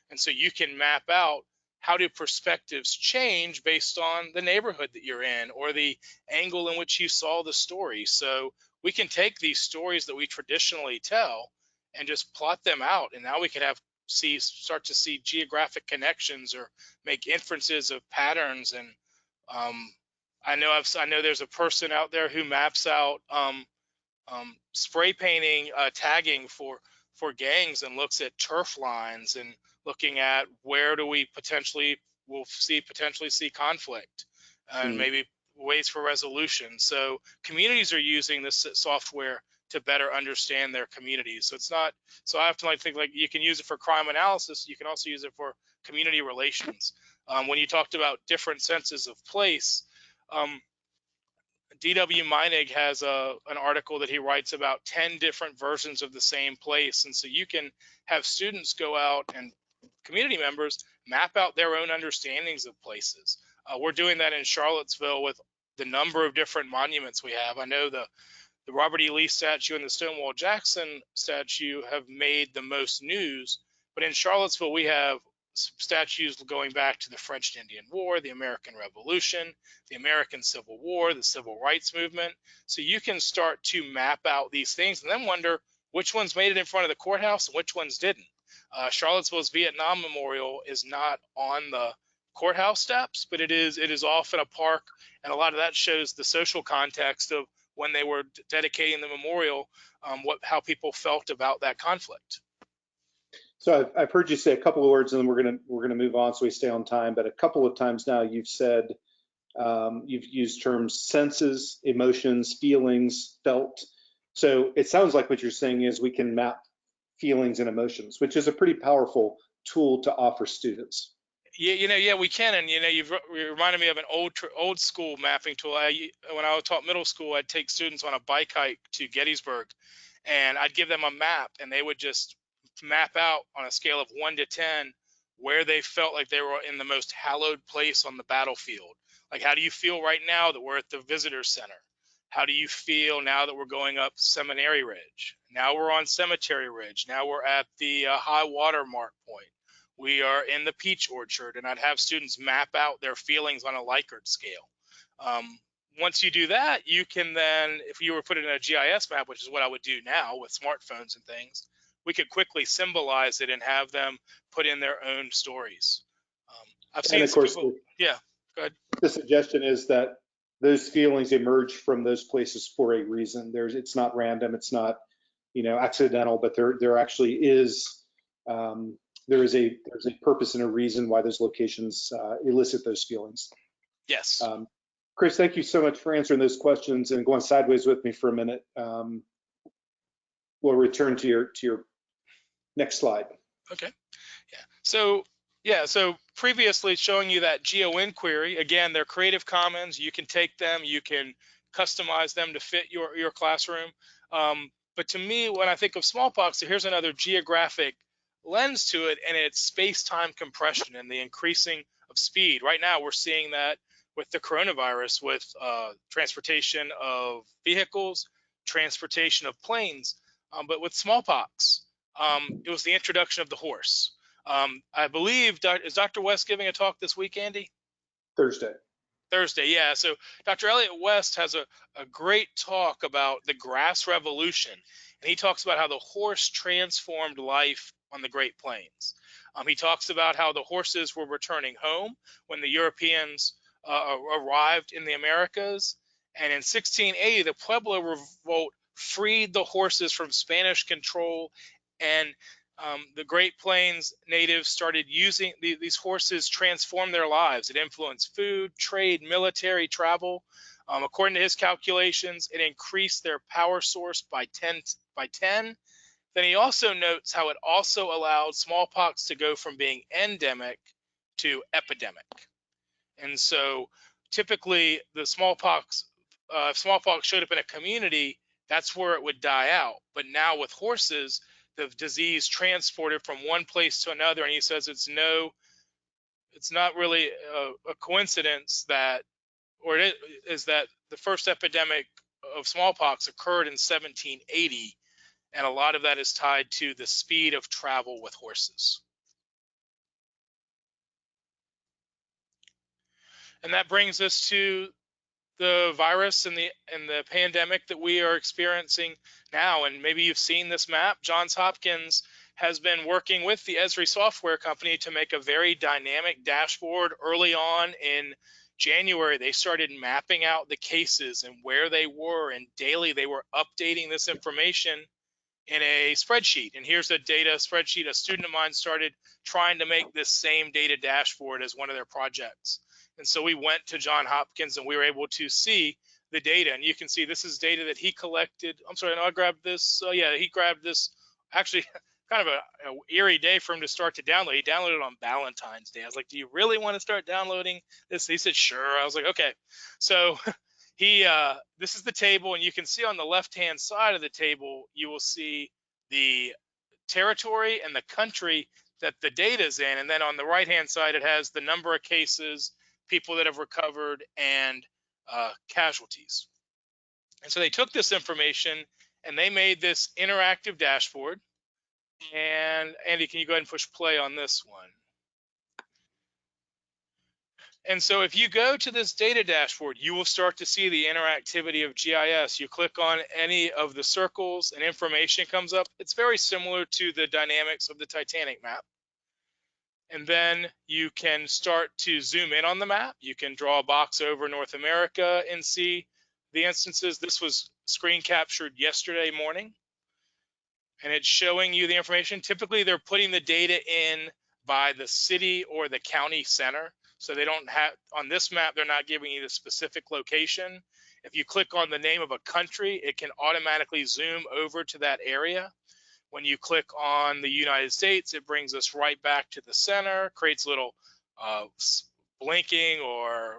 And so you can map out how do perspectives change based on the neighborhood that you're in or the angle in which you saw the story. So we can take these stories that we traditionally tell and just plot them out, and now we can start to see geographic connections or make inferences of patterns. And I know there's a person out there who maps out spray painting tagging for gangs and looks at turf lines and looking at where do we potentially see conflict and maybe ways for resolution. So communities are using this software to better understand their communities. So it's not, so I have to think like you can use it for crime analysis, you can also use it for community relations. When you talked about different senses of place, D.W. Meinig has an article that he writes about 10 different versions of the same place. And so you can have students go out and community members map out their own understandings of places. We're doing that in Charlottesville with the number of different monuments we have. I know the Robert E. Lee statue and the Stonewall Jackson statue have made the most news, but in Charlottesville we have statues going back to the French and Indian War, the American Revolution, the American Civil War, the Civil Rights Movement. So you can start to map out these things and then wonder which ones made it in front of the courthouse and which ones didn't. Charlottesville's Vietnam Memorial is not on the courthouse steps, but it is off in a park, and a lot of that shows the social context of when they were dedicating the memorial, how people felt about that conflict. So I've heard you say a couple of words, and then we're gonna move on so we stay on time. But a couple of times now you've said you've used terms senses, emotions, feelings, felt. So it sounds like what you're saying is we can map feelings and emotions, which is a pretty powerful tool to offer students. Yeah, we can. And you've reminded me of an old school mapping tool. When I taught middle school, I'd take students on a bike hike to Gettysburg, and I'd give them a map, and they would just map out on a scale of 1 to 10 where they felt like they were in the most hallowed place on the battlefield. Like, how do you feel right now that we're at the visitor center? How do you feel now that we're going up Seminary Ridge? Now we're on Cemetery Ridge. Now we're at the high water mark point. We are in the peach orchard, and I'd have students map out their feelings on a Likert scale. Once you do that, you can then, if you were put in a GIS map, which is what I would do now with smartphones and things, we could quickly symbolize it and have them put in their own stories. I've seen, and of course, people, yeah, go ahead. The suggestion is that those feelings emerge from those places for a reason. It's not random, it's not, accidental, but there actually is there's a purpose and a reason why those locations elicit those feelings. Yes. Chris, thank you so much for answering those questions and going sideways with me for a minute. We'll return to your next slide. Okay. So previously showing you that geo inquiry, again, they're Creative Commons. You can take them, you can customize them to fit your classroom. But to me, when I think of smallpox, here's another geographic lens to it, and it's space-time compression and the increasing of speed. Right now, we're seeing that with the coronavirus, with transportation of vehicles, transportation of planes, but with smallpox, it was the introduction of the horse. I believe, is Dr. West giving a talk this week, Andy? Thursday, yeah. So Dr. Elliott West has a great talk about the grass revolution, and he talks about how the horse transformed life on the Great Plains. He talks about how the horses were returning home when the Europeans arrived in the Americas, and in 1680, the Pueblo Revolt freed the horses from Spanish control, and the Great Plains natives started using these horses, transformed their lives. It influenced food, trade, military travel. According to his calculations, it increased their power source by 10. Then he also notes how it also allowed smallpox to go from being endemic to epidemic. And so typically the smallpox, if smallpox showed up in a community, that's where it would die out. But now with horses, the disease transported from one place to another, and he says it's not really a coincidence that, or it is that the first epidemic of smallpox occurred in 1780, and a lot of that is tied to the speed of travel with horses. And that brings us to the virus and the pandemic that we are experiencing now. And maybe you've seen this map. Johns Hopkins has been working with the Esri software company to make a very dynamic dashboard. Early on in January, they started mapping out the cases and where they were, and daily they were updating this information in a spreadsheet. And here's a data spreadsheet. A student of mine started trying to make this same data dashboard as one of their projects. And so we went to Johns Hopkins, and we were able to see the data. And you can see this is data that he collected. I'm sorry, no, I grabbed this. Yeah, he grabbed this. Actually, kind of a eerie day for him to start to download. He downloaded on Valentine's Day. I was like, do you really want to start downloading this? He said, sure. I was like, okay. So this is the table, and you can see on the left-hand side of the table, you will see the territory and the country that the data is in. And then on the right-hand side, it has the number of cases, people that have recovered, and casualties. And so they took this information and they made this interactive dashboard. And Andy, can you go ahead and push play on this one? And so if you go to this data dashboard, you will start to see the interactivity of GIS. You click on any of the circles and information comes up. It's very similar to the dynamics of the Titanic map. And then you can start to zoom in on the map. You can draw a box over North America and see the instances. This was screen captured yesterday morning, and it's showing you the information. Typically, they're putting the data in by the city or the county center. So they don't have, on this map, they're not giving you the specific location. If you click on the name of a country, it can automatically zoom over to that area. When you click on the United States, it brings us right back to the center, creates a little blinking or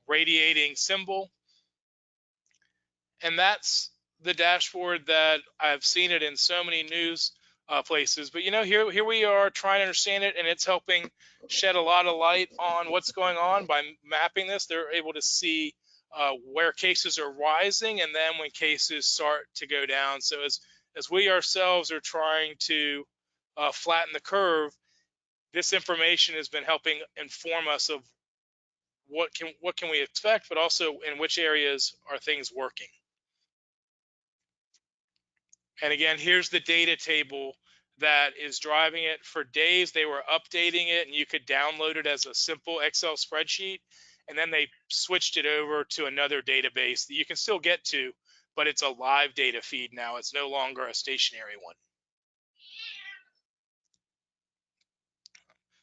radiating symbol. And that's the dashboard that I've seen it in so many news places. But, you know, here we are trying to understand it, and it's helping shed a lot of light on what's going on. By mapping this, they're able to see where cases are rising and then when cases start to go down. So as we ourselves are trying to flatten the curve, this information has been helping inform us of what can we expect, but also in which areas are things working. And again, here's the data table that is driving it. For days, they were updating it, and you could download it as a simple Excel spreadsheet. And then they switched it over to another database that you can still get to, but it's a live data feed now. It's no longer a stationary one.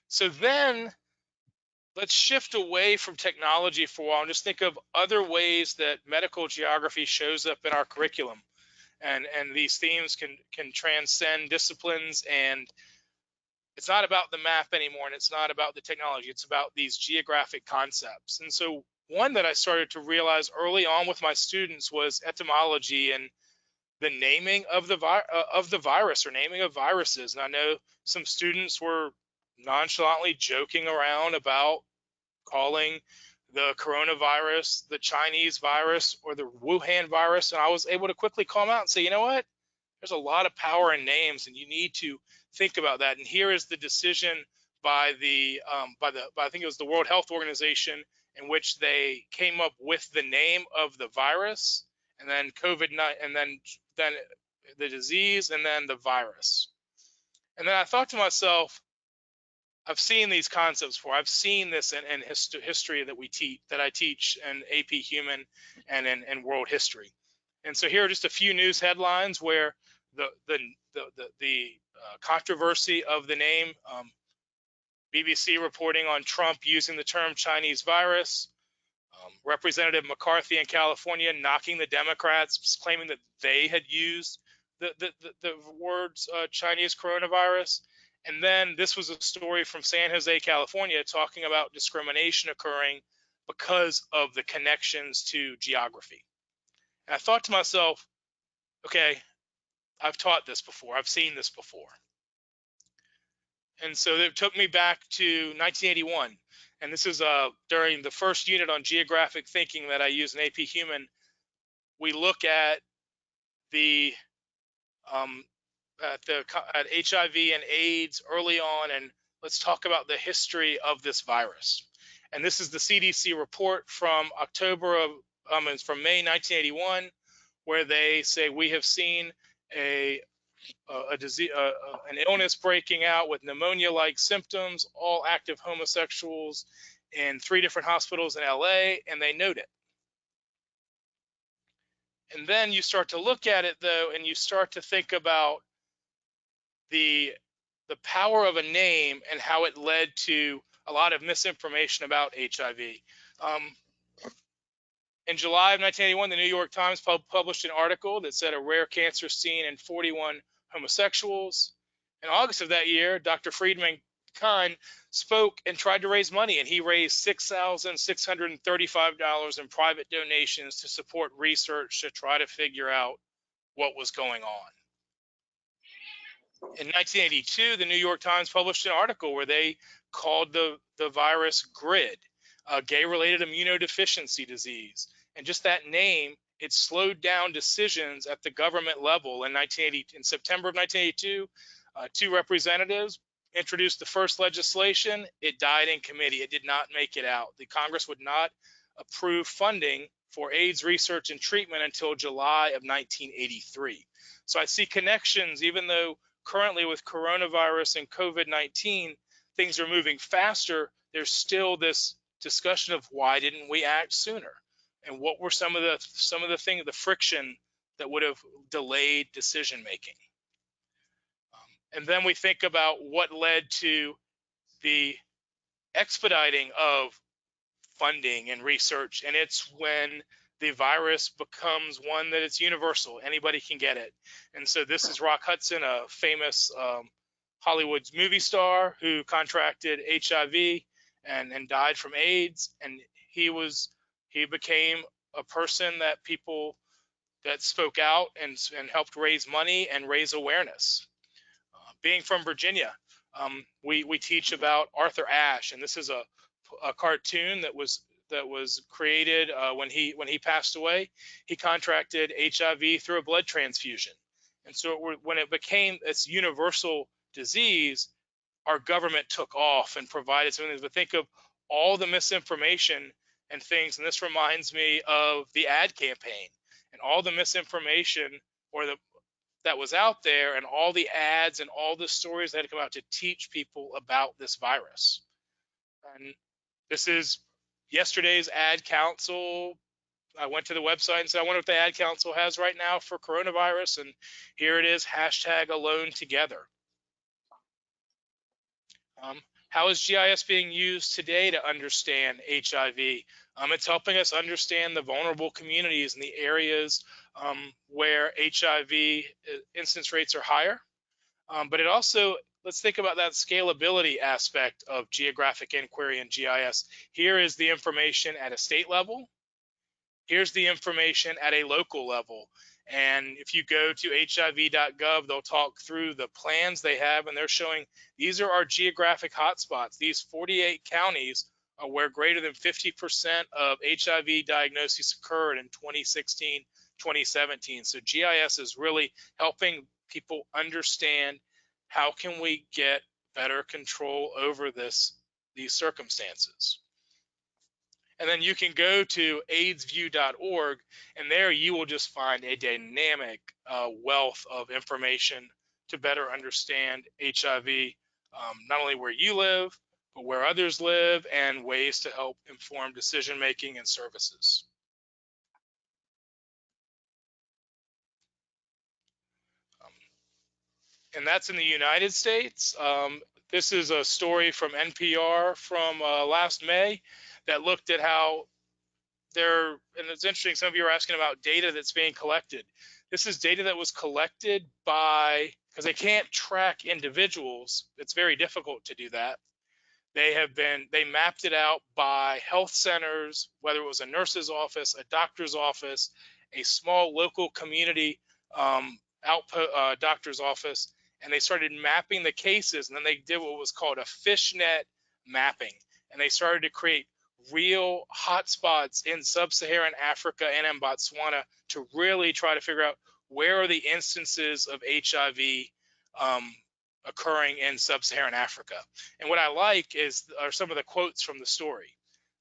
So then let's shift away from technology for a while and just think of other ways that medical geography shows up in our curriculum. And these themes can transcend disciplines, and it's not about the map anymore, and it's not about the technology. It's about these geographic concepts. And so one that I started to realize early on with my students was etymology and the naming of the virus or naming of viruses. And I know some students were nonchalantly joking around about calling the coronavirus the Chinese virus or the Wuhan virus, and I was able to quickly call them out and say, you know what? There's a lot of power in names, and you need to think about that. And here is the decision by I think it was the World Health Organization, in which they came up with the name of the virus, and then COVID-19, and then the disease, and then the virus. And then I thought to myself, I've seen these concepts before. I've seen this in history that I teach in AP Human and in world history. And so here are just a few news headlines where the controversy of the name, BBC reporting on Trump using the term Chinese virus, Representative McCarthy in California knocking the Democrats, claiming that they had used the words Chinese coronavirus. And then this was a story from San Jose, California, talking about discrimination occurring because of the connections to geography. And I thought to myself, okay, I've taught this before. I've seen this before. And so it took me back to 1981. And this is during the first unit on geographic thinking that I use in AP Human. We look at the at HIV and AIDS early on, and let's talk about the history of this virus. And this is the CDC report from it's from May 1981, where they say we have seen a disease, an illness breaking out with pneumonia-like symptoms, all active homosexuals in 3 different hospitals in LA, and they note it. And then you start to look at it, though, and you start to think about the power of a name and how it led to a lot of misinformation about HIV. In July of 1981, the New York Times published an article that said a rare cancer seen in 41 homosexuals. In August of that year, Dr. Friedman Kahn spoke and tried to raise money, and he raised $6,635 in private donations to support research to try to figure out what was going on. In 1982, the New York Times published an article where they called the virus GRID, a gay-related immunodeficiency disease. And just that name, it slowed down decisions at the government level. In September of 1982, two representatives introduced the first legislation. It died in committee. It did not make it out. The Congress would not approve funding for AIDS research and treatment until July of 1983. So I see connections, even though currently with coronavirus and COVID-19, things are moving faster. There's still this discussion of why didn't we act sooner, and what were some of the things, the friction that would have delayed decision making. And then we think about what led to the expediting of funding and research, and it's when the virus becomes one that it's universal. Anybody can get it. And so this is Rock Hudson, a famous Hollywood's movie star who contracted HIV and died from AIDS. And he became a person that people that spoke out and helped raise money and raise awareness. Being from Virginia, we teach about Arthur Ashe, and this is a cartoon that was created when he passed away. He contracted HIV through a blood transfusion, and so when it became this universal disease, our government took off and provided something. But think of all the misinformation and things, and this reminds me of the ad campaign and all the misinformation that was out there, and all the ads and all the stories that had come out to teach people about this virus. And this is yesterday's ad council. I went to the website and said, I wonder what the ad council has right now for coronavirus. And here it is, #AloneTogether. How is GIS being used today to understand HIV? It's helping us understand the vulnerable communities and the areas where HIV incidence rates are higher. But it also, let's think about that scalability aspect of geographic inquiry and GIS. Here is the information at a state level. Here's the information at a local level. And if you go to hiv.gov, they'll talk through the plans they have, and they're showing these are our geographic hotspots. These 48 counties are where greater than 50% of HIV diagnoses occurred in 2016, 2017. So GIS is really helping people understand how can we get better control over these circumstances. And then you can go to aidsview.org, and there you will just find a dynamic wealth of information to better understand HIV, not only where you live, but where others live, and ways to help inform decision making and services. And that's in the United States. This is a story from NPR from last May that looked at how and it's interesting, some of you are asking about data that's being collected. This is data that was collected because they can't track individuals. It's very difficult to do that. They mapped it out by health centers, whether it was a nurse's office, a doctor's office, a small local community doctor's office, and they started mapping the cases, and then they did what was called a fishnet mapping, and they started to create real hotspots in sub-Saharan Africa and in Botswana to really try to figure out where are the instances of HIV occurring in sub-Saharan Africa. And what I like are some of the quotes from the story.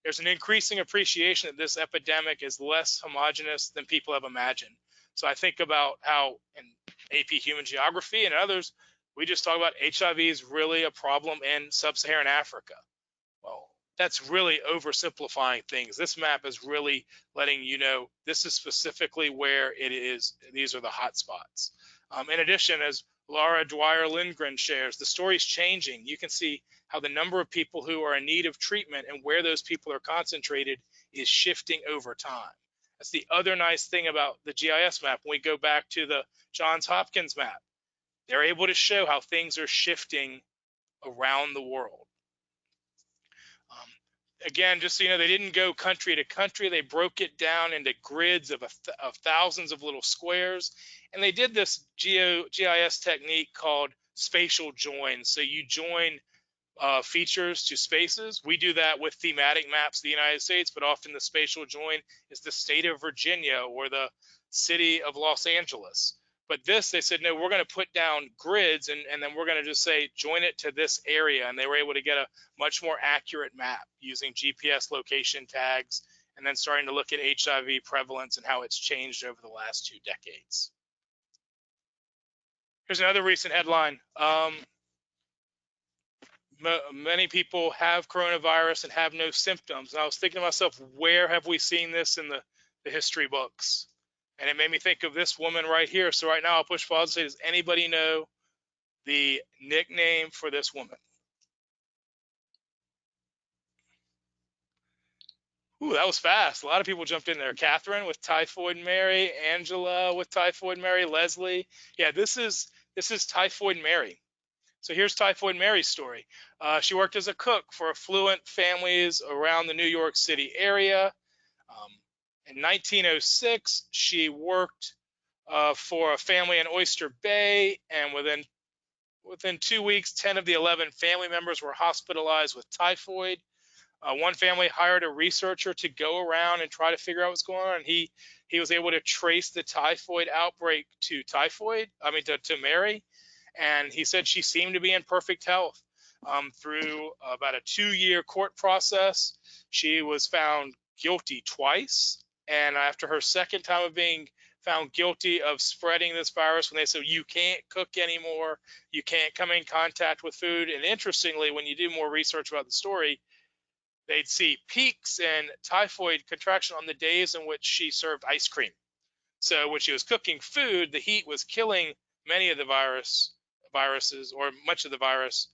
There's an increasing appreciation that this epidemic is less homogeneous than people have imagined. So I think about how in AP Human Geography and others, we just talk about HIV is really a problem in sub-Saharan Africa. Well, that's really oversimplifying things. This map is really letting you know this is specifically where it is. These are the hot spots. In addition, as Laura Dwyer Lindgren shares, the story's changing. You can see how the number of people who are in need of treatment and where those people are concentrated is shifting over time. That's the other nice thing about the GIS map. When we go back to the Johns Hopkins map, they're able to show how things are shifting around the world. Again, just so you know, they didn't go country to country. They broke it down into grids of thousands of little squares. And they did this GIS technique called spatial join. So you join features to spaces. We do that with thematic maps of the United States, but often the spatial join is the state of Virginia or the city of Los Angeles. But this, they said, no, we're going to put down grids and then we're going to just say, join it to this area. And they were able to get a much more accurate map using GPS location tags and then starting to look at HIV prevalence and how it's changed over the last 2 decades. Here's another recent headline. Many people have coronavirus and have no symptoms. And I was thinking to myself, where have we seen this in the history books? And it made me think of this woman right here. So right now I'll push pause and say, does anybody know the nickname for this woman? Ooh, that was fast. A lot of people jumped in there. Catherine with Typhoid Mary, Angela with Typhoid Mary, Leslie. Yeah, this is Typhoid Mary. So here's Typhoid Mary's story. She worked as a cook for affluent families around the New York City area. In 1906, she worked for a family in Oyster Bay, and within 2 weeks, 10 of the 11 family members were hospitalized with typhoid. One family hired a researcher to go around and try to figure out what's going on. And he was able to trace the typhoid outbreak to Mary. And he said she seemed to be in perfect health. Through about a 2-year court process, she was found guilty twice. And after her second time of being found guilty of spreading this virus, when they said you can't cook anymore, you can't come in contact with food. And interestingly, when you do more research about the story, they'd see peaks in typhoid contraction on the days in which she served ice cream. So when she was cooking food, the heat was killing many of the viruses or much of the virus.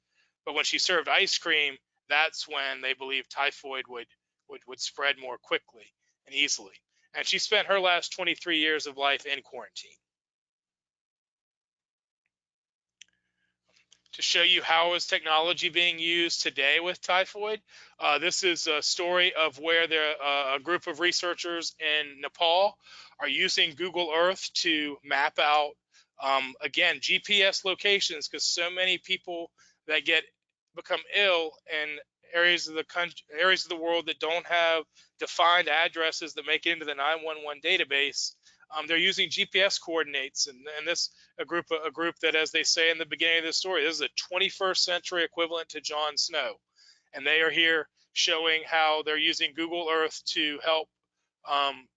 But when she served ice cream, that's when they believed typhoid would spread more quickly and easily. And she spent her last 23 years of life in quarantine. To show you how is technology being used today with typhoid, this is a story of where a group of researchers in Nepal are using Google Earth to map out, again, GPS locations, because so many people that become ill in areas of the world that don't have defined addresses that make it into the 911 database. They're using GPS coordinates, and this a group that, as they say in the beginning of the story, this is a 21st century equivalent to Jon Snow, and they are here showing how they're using Google Earth to help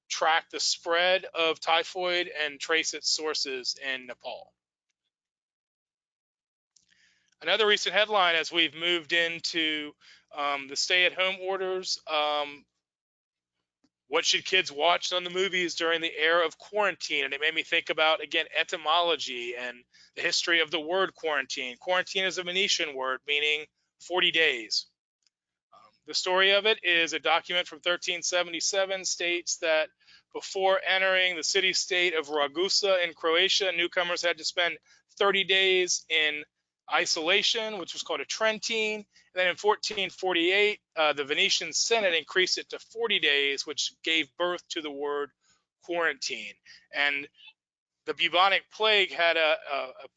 track the spread of typhoid and trace its sources in Nepal. Another recent headline, as we've moved into the stay-at-home orders, what should kids watch on the movies during the era of quarantine? And it made me think about, again, etymology and the history of the word quarantine. Quarantine is a Venetian word meaning 40 days. The story of it is a document from 1377 states that before entering the city-state of Ragusa in Croatia, newcomers had to spend 30 days in isolation, which was called a Trentine. And then in 1448, the Venetian Senate increased it to 40 days, which gave birth to the word quarantine. And the bubonic plague had a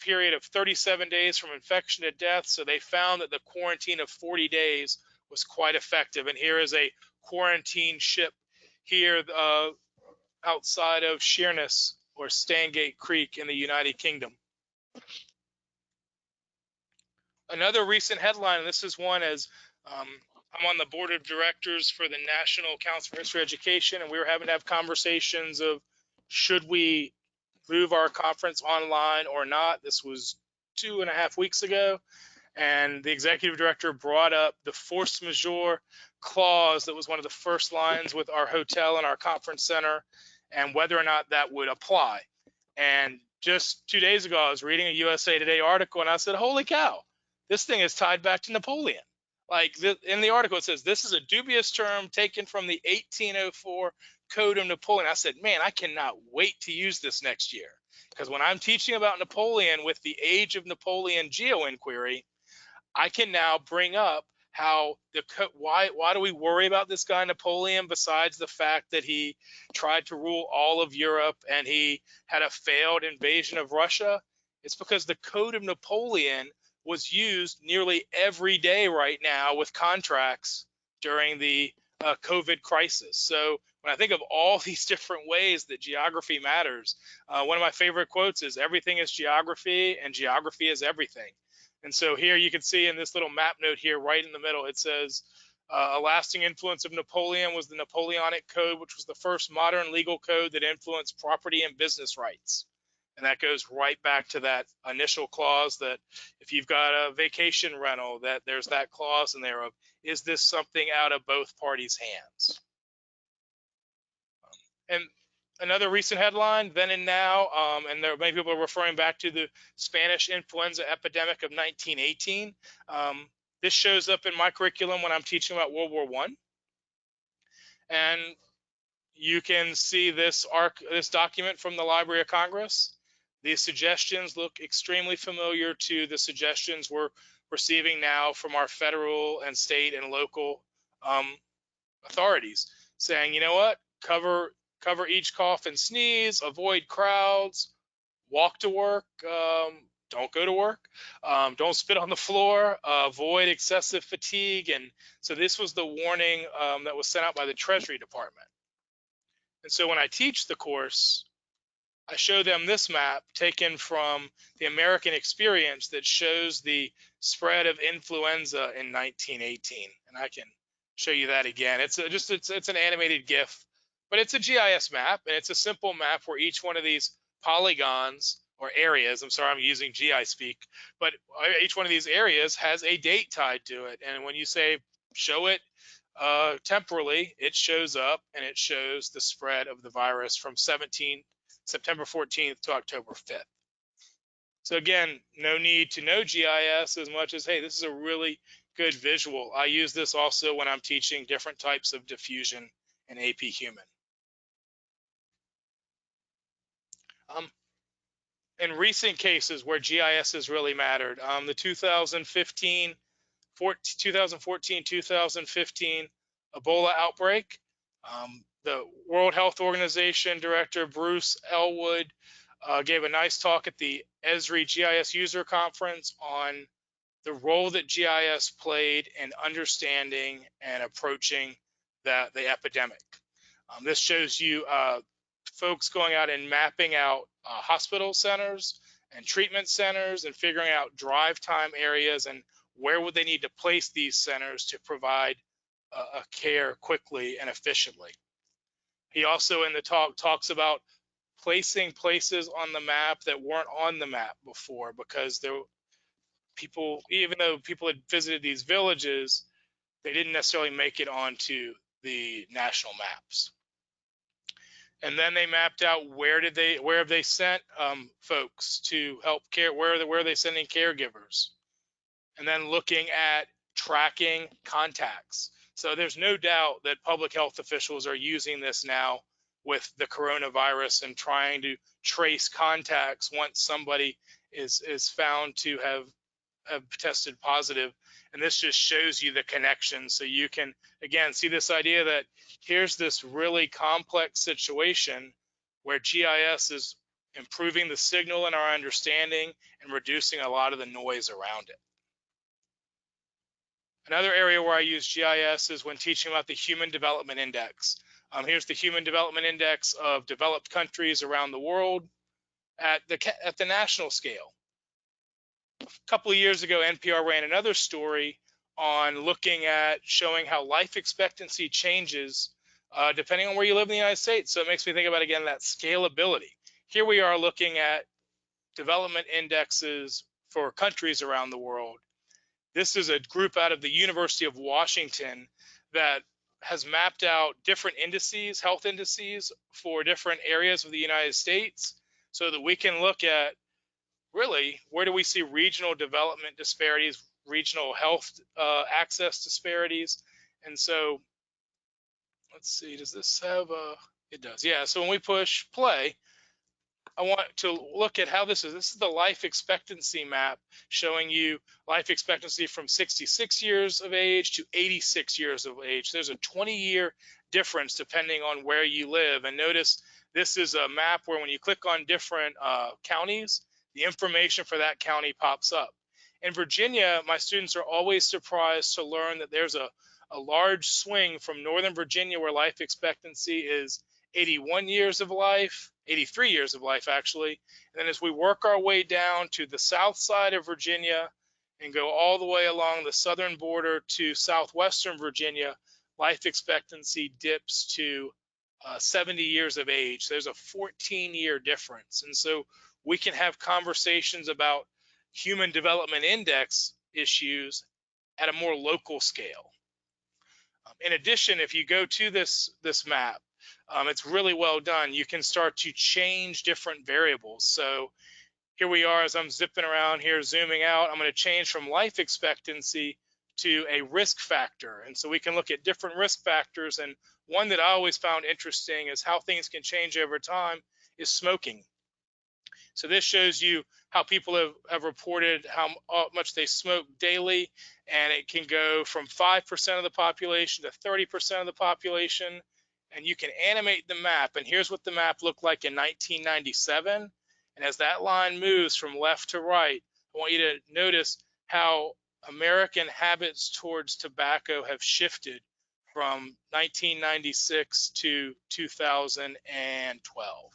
period of 37 days from infection to death, so they found that the quarantine of 40 days was quite effective. And here is a quarantine ship here outside of Sheerness or Stangate Creek in the United Kingdom. Another recent headline, and this is one as I'm on the board of directors for the National Council for History Education, and we were having to have conversations of should we move our conference online or not. This was 2.5 weeks ago, and the executive director brought up the force majeure clause that was one of the first lines with our hotel and our conference center, and whether or not that would apply. And just 2 days ago, I was reading a USA Today article, and I said, holy cow, this thing is tied back to Napoleon. Like in the article, it says, this is a dubious term taken from the 1804 Code of Napoleon. I said, man, I cannot wait to use this next year. Because when I'm teaching about Napoleon with the Age of Napoleon geo-inquiry, I can now bring up how why do we worry about this guy Napoleon, besides the fact that he tried to rule all of Europe and he had a failed invasion of Russia? It's because the Code of Napoleon was used nearly every day right now with contracts during the COVID crisis. So when I think of all these different ways that geography matters, one of my favorite quotes is, everything is geography and geography is everything. And so here you can see in this little map note here, right in the middle, it says, a lasting influence of Napoleon was the Napoleonic Code, which was the first modern legal code that influenced property and business rights. And that goes right back to that initial clause that if you've got a vacation rental, that there's that clause in there of, is this something out of both parties' hands? And another recent headline, then and now, and there many people are referring back to the Spanish influenza epidemic of 1918. This shows up in my curriculum when I'm teaching about World War I. And you can see this document from the Library of Congress. These suggestions look extremely familiar to the suggestions we're receiving now from our federal and state and local authorities, saying, you know what, cover each cough and sneeze, avoid crowds, walk to work, don't go to work, don't spit on the floor, avoid excessive fatigue. And so this was the warning that was sent out by the Treasury Department. And so when I teach the course, I show them this map taken from the American experience that shows the spread of influenza in 1918. And I can show you that again. It's an animated GIF, but it's a GIS map, and it's a simple map where each one of these polygons or areas, I'm sorry, I'm using GI speak, but each one of these areas has a date tied to it. And when you say show it temporally, it shows up and it shows the spread of the virus from September 14th to October 5th. So again, no need to know GIS as much as, hey, this is a really good visual. I use this also when I'm teaching different types of diffusion in AP Human. In recent cases where GIS has really mattered, the 2014-2015 Ebola outbreak, the World Health Organization Director Bruce Elwood gave a nice talk at the Esri GIS User Conference on the role that GIS played in understanding and approaching the epidemic. This shows you folks going out and mapping out hospital centers and treatment centers and figuring out drive time areas and where would they need to place these centers to provide a care quickly and efficiently. He also in the talk talks about placing places on the map that weren't on the map before, because even though people had visited these villages, they didn't necessarily make it onto the national maps. And then they mapped out where have they sent folks to help care, where are they sending caregivers, and then looking at tracking contacts. So there's no doubt that public health officials are using this now with the coronavirus and trying to trace contacts once somebody is found to have tested positive. And this just shows you the connection. So you can, again, see this idea that here's this really complex situation where GIS is improving the signal in our understanding and reducing a lot of the noise around it. Another area where I use GIS is when teaching about the Human Development Index. Here's the Human Development Index of developed countries around the world at the national scale. A couple of years ago, NPR ran another story on looking at showing how life expectancy changes depending on where you live in the United States. So it makes me think about, again, that scalability. Here we are looking at development indexes for countries around the world. This is a group out of the University of Washington that has mapped out different indices, health indices for different areas of the United States, so that we can look at really where do we see regional development disparities regional health access disparities. And so let's see, does this have a, it does, yeah. So when we push play, I want to look at how this is the life expectancy map showing you life expectancy from 66 years of age to 86 years of age. There's a 20-year difference depending on where you live. And notice this is a map where when you click on different counties, the information for that county pops up. In Virginia, my students are always surprised to learn that there's a large swing from Northern Virginia, where life expectancy is 81 years of life, 83 years of life actually. And then as we work our way down to the south side of Virginia and go all the way along the southern border to southwestern Virginia, life expectancy dips to 70 years of age. There's a 14-year difference. And so we can have conversations about human development index issues at a more local scale. In addition, if you go to this map, it's really well done. You can start to change different variables. So here we are, as I'm zipping around here, zooming out, I'm going to change from life expectancy to a risk factor. And so we can look at different risk factors. And one that I always found interesting is how things can change over time is smoking. So this shows you how people have reported how much they smoke daily, and it can go from 5% of the population to 30% of the population. And you can animate the map. And here's what the map looked like in 1997. And as that line moves from left to right, I want you to notice how American habits towards tobacco have shifted from 1996 to 2012.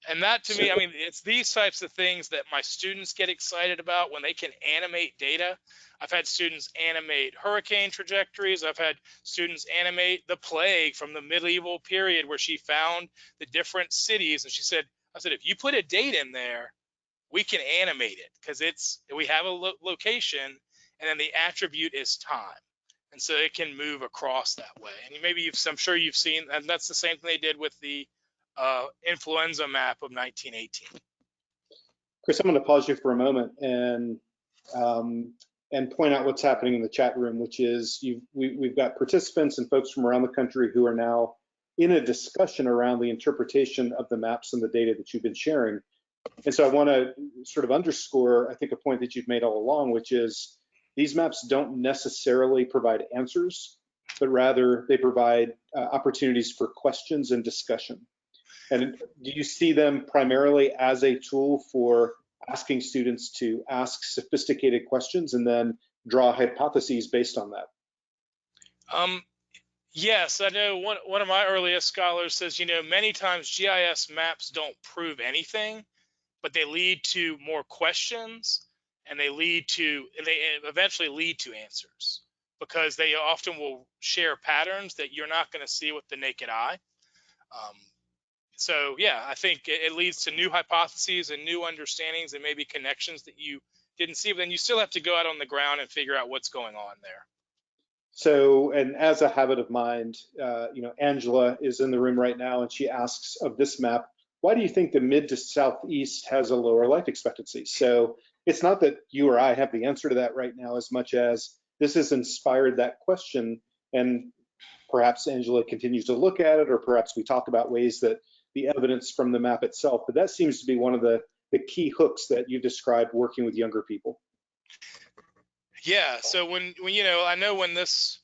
And that, to me, I mean, it's these types of things that my students get excited about when they can animate data. I've had students animate hurricane trajectories. I've had students animate the plague from the medieval period, where she found the different cities. And she said, I said, if you put a date in there, we can animate it, because we have a location, and then the attribute is time. And so it can move across that way. And maybe I'm sure you've seen, and that's the same thing they did with the influenza map of 1918. Chris, I'm going to pause you for a moment and point out what's happening in the chat room, which is we've got participants and folks from around the country who are now in a discussion around the interpretation of the maps and the data that you've been sharing. And so I want to sort of underscore, I think, a point that you've made all along, which is these maps don't necessarily provide answers, but rather they provide opportunities for questions and discussion. And do you see them primarily as a tool for asking students to ask sophisticated questions and then draw hypotheses based on that? Yes, I know one of my earliest scholars says, many times GIS maps don't prove anything, but they lead to more questions, and they eventually lead to answers, because they often will share patterns that you're not going to see with the naked eye. So yeah, I think it leads to new hypotheses and new understandings and maybe connections that you didn't see, but then you still have to go out on the ground and figure out what's going on there. So, and as a habit of mind, Angela is in the room right now, and she asks of this map, why do you think the mid to southeast has a lower life expectancy? So it's not that you or I have the answer to that right now, as much as this has inspired that question, and perhaps Angela continues to look at it, or perhaps we talk about ways that the evidence from the map itself, but that seems to be one of the key hooks that you described working with younger people. Yeah, so when I know when this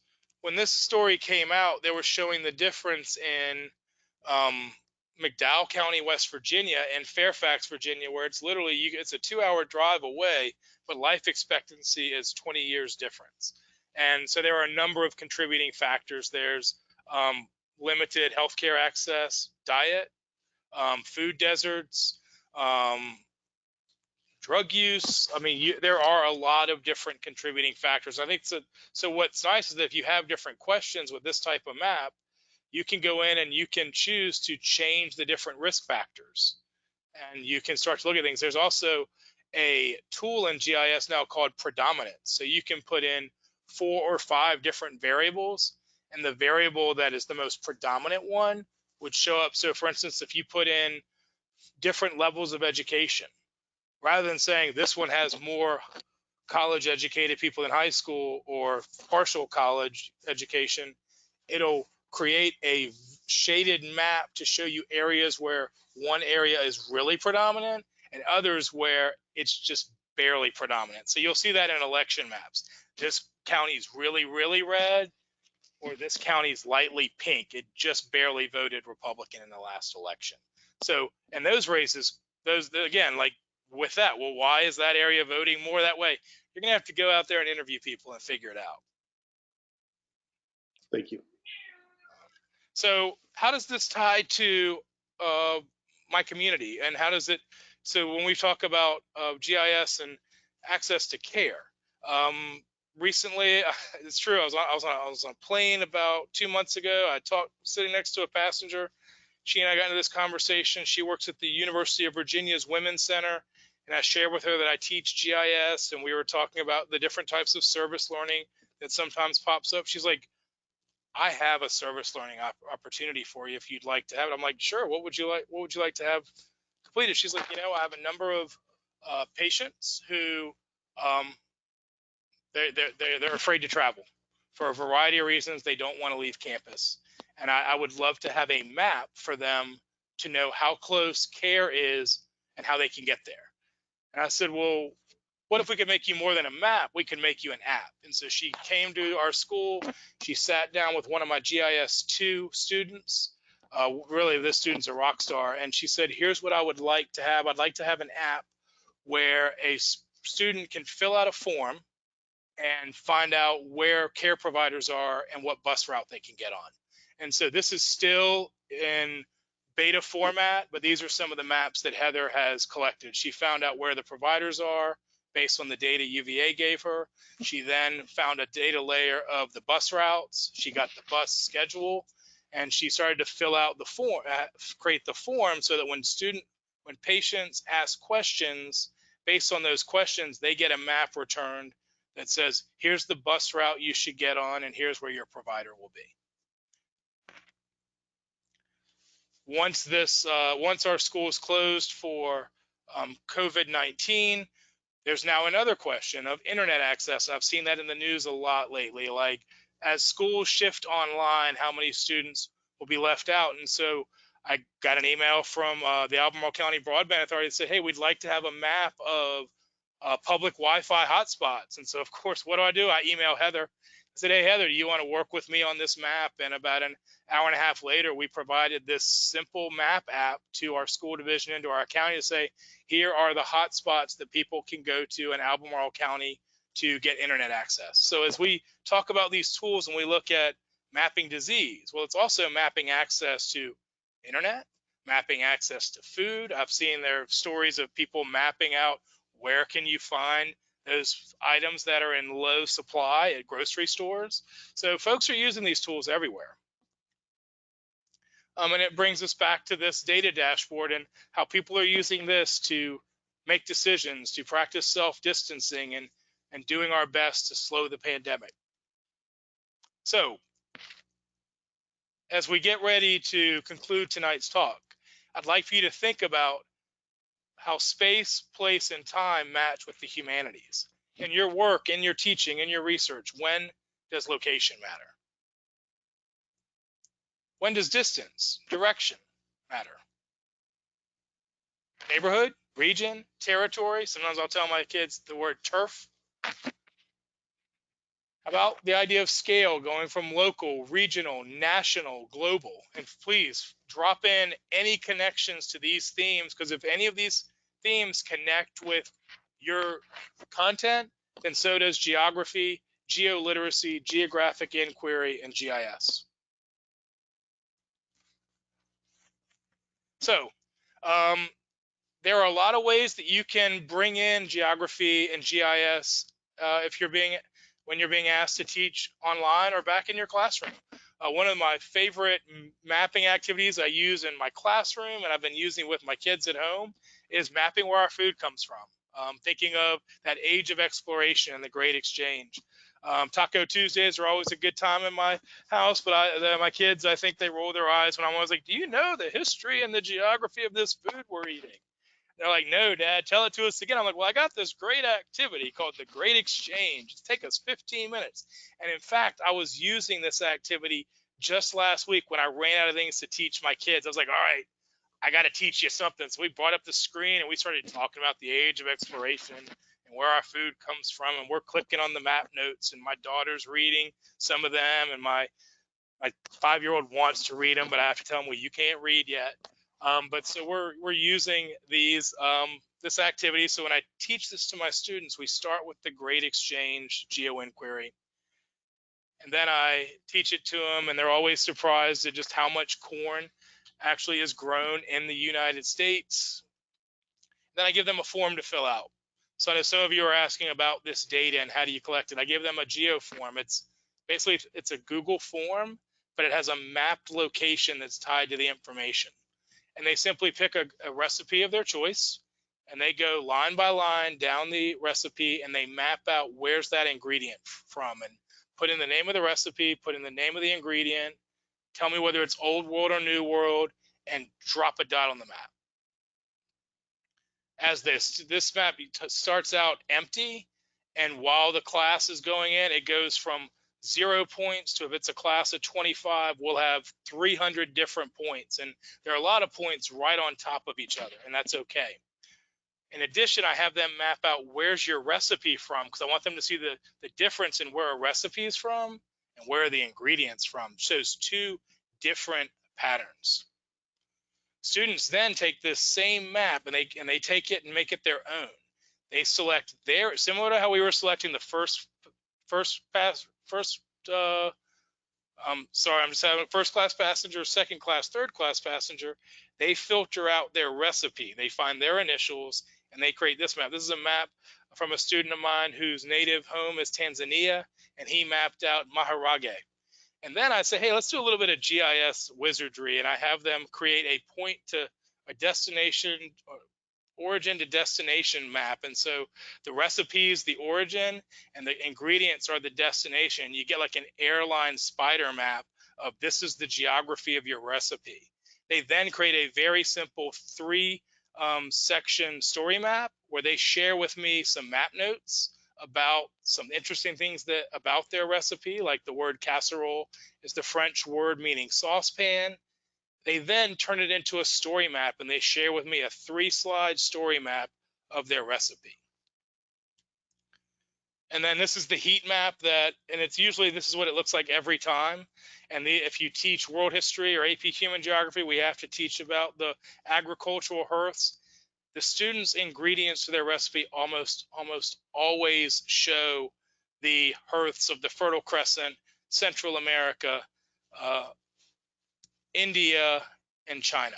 story came out, they were showing the difference in McDowell County, West Virginia, and Fairfax, Virginia, where it's literally it's a 2-hour drive away, but life expectancy is 20 years difference. And so there are a number of contributing factors. There's limited healthcare access, diet, food deserts, drug use. I mean, there are a lot of different contributing factors. I think so what's nice is that if you have different questions with this type of map, you can go in and you can choose to change the different risk factors, and you can start to look at things. There's also a tool in GIS now called predominance. So you can put in 4 or 5 different variables, and the variable that is the most predominant one would show up. So for instance, if you put in different levels of education, rather than saying this one has more college educated people in high school or partial college education, it'll create a shaded map to show you areas where one area is really predominant and others where it's just barely predominant. So you'll see that in election maps. This county is really, really red, or this county is lightly pink. It just barely voted Republican in the last election. So, and those races, those, again, like with that, well, why is that area voting more that way? You're going to have to go out there and interview people and figure it out. Thank you. So how does this tie to my community, and how does it, so when we talk about GIS and access to care, recently, it's true, I was on a plane about 2 months ago. I talked sitting next to a passenger. She and I got into this conversation. She works at the University of Virginia's Women's Center, and I shared with her that I teach GIS, and we were talking about the different types of service learning that sometimes pops up. She's like, I have a service learning opportunity for you if you'd like to have it. I'm like, sure. What would you like to have completed? She's like, I have a number of patients who they're afraid to travel for a variety of reasons. They don't want to leave campus, and I would love to have a map for them to know how close care is and how they can get there. And I said, well, what if we could make you more than a map? We could make you an app. And so she came to our school. She sat down with one of my GIS 2 students. Really, this student's a rock star. And she said, here's what I would like to have. I'd like to have an app where a student can fill out a form and find out where care providers are and what bus route they can get on. And so this is still in beta format, but these are some of the maps that Heather has collected. She found out where the providers are based on the data UVA gave her. She then found a data layer of the bus routes. She got the bus schedule, and she started to fill out the form, create the form so that when patients ask questions, based on those questions, they get a map returned that says, here's the bus route you should get on, and here's where your provider will be. Once our school is closed for COVID-19, there's now another question of internet access. I've seen that in the news a lot lately. Like, as schools shift online, how many students will be left out? And so I got an email from the Albemarle County Broadband Authority that said, hey, we'd like to have a map of public Wi-Fi hotspots. And so, of course, what do? I email Heather. I said, hey, Heather, do you want to work with me on this map? And about an hour and a half later, we provided this simple map app to our school division and to our county to say, here are the hotspots that people can go to in Albemarle County to get internet access. So as we talk about these tools and we look at mapping disease, well, it's also mapping access to internet, mapping access to food. I've seen there stories of people mapping out where can you find those items that are in low supply at grocery stores. So folks are using these tools everywhere. And it brings us back to this data dashboard and how people are using this to make decisions, to practice self-distancing and doing our best to slow the pandemic. So as we get ready to conclude tonight's talk, I'd like for you to think about how space, place, and time match with the humanities. In your work, in your teaching, in your research, when does location matter? When does distance, direction matter? Neighborhood, region, territory. Sometimes I'll tell my kids the word turf. About the idea of scale, going from local, regional, national, global. And please drop in any connections to these themes, because if any of these themes connect with your content, then so does geography, geoliteracy, geographic inquiry, and GIS. So there are a lot of ways that you can bring in geography and GIS when you're being asked to teach online or back in your classroom. One of my favorite mapping activities I use in my classroom and I've been using with my kids at home is mapping where our food comes from. Thinking of that age of exploration and the Great Exchange. Taco Tuesdays are always a good time in my house, but my kids, I think they roll their eyes when I'm always like, do you know the history and the geography of this food we're eating? They're like, no, Dad, tell it to us again. I'm like, well, I got this great activity called the Great Exchange. It's take us 15 minutes. And in fact, I was using this activity just last week when I ran out of things to teach my kids. I was like, all right, I got to teach you something. So we brought up the screen and we started talking about the age of exploration and where our food comes from. And we're clicking on the map notes, and my daughter's reading some of them, and my 5-year-old wants to read them, but I have to tell him, well, you can't read yet. But so we're using these this activity. So when I teach this to my students, we start with the Great Exchange geo inquiry, and then I teach it to them, and they're always surprised at just how much corn actually is grown in the United States. Then I give them a form to fill out. So I know some of you are asking about this data and how do you collect it. I give them a geo form. It's basically, it's a Google form, but it has a mapped location that's tied to the information. And they simply pick a recipe of their choice, and they go line by line down the recipe, and they map out where's that ingredient from, and put in the name of the recipe, put in the name of the ingredient, tell me whether it's old world or new world, and drop a dot on the map. As this map starts out empty, and while the class is going in, it goes from 0 points to, if it's a class of 25, we'll have 300 different points. And there are a lot of points right on top of each other, and that's okay. In addition, I have them map out where's your recipe from, because I want them to see the difference in where a recipe is from and where are the ingredients from. It shows 2 different patterns. Students then take this same map and they take it and make it their own. They select their, similar to how we were selecting the first class passenger, second class, third class passenger. They filter out their recipe. They find their initials and they create this map. This is a map from a student of mine whose native home is Tanzania, and he mapped out Maharage. And then I say, hey, let's do a little bit of GIS wizardry, and I have them create a point to a destination, or origin to destination map. And so the recipe is the origin and the ingredients are the destination. You get like an airline spider map of this is the geography of your recipe. They then create a very simple 3 section story map where they share with me some map notes about some interesting things about their recipe, like the word casserole is the French word meaning saucepan. They then turn it into a story map, and they share with me a 3-slide story map of their recipe. And then this is the heat map and it's usually, this is what it looks like every time. And if you teach world history or AP human geography, we have to teach about the agricultural hearths. The students' ingredients to their recipe almost always show the hearths of the Fertile Crescent, Central America, India, and China.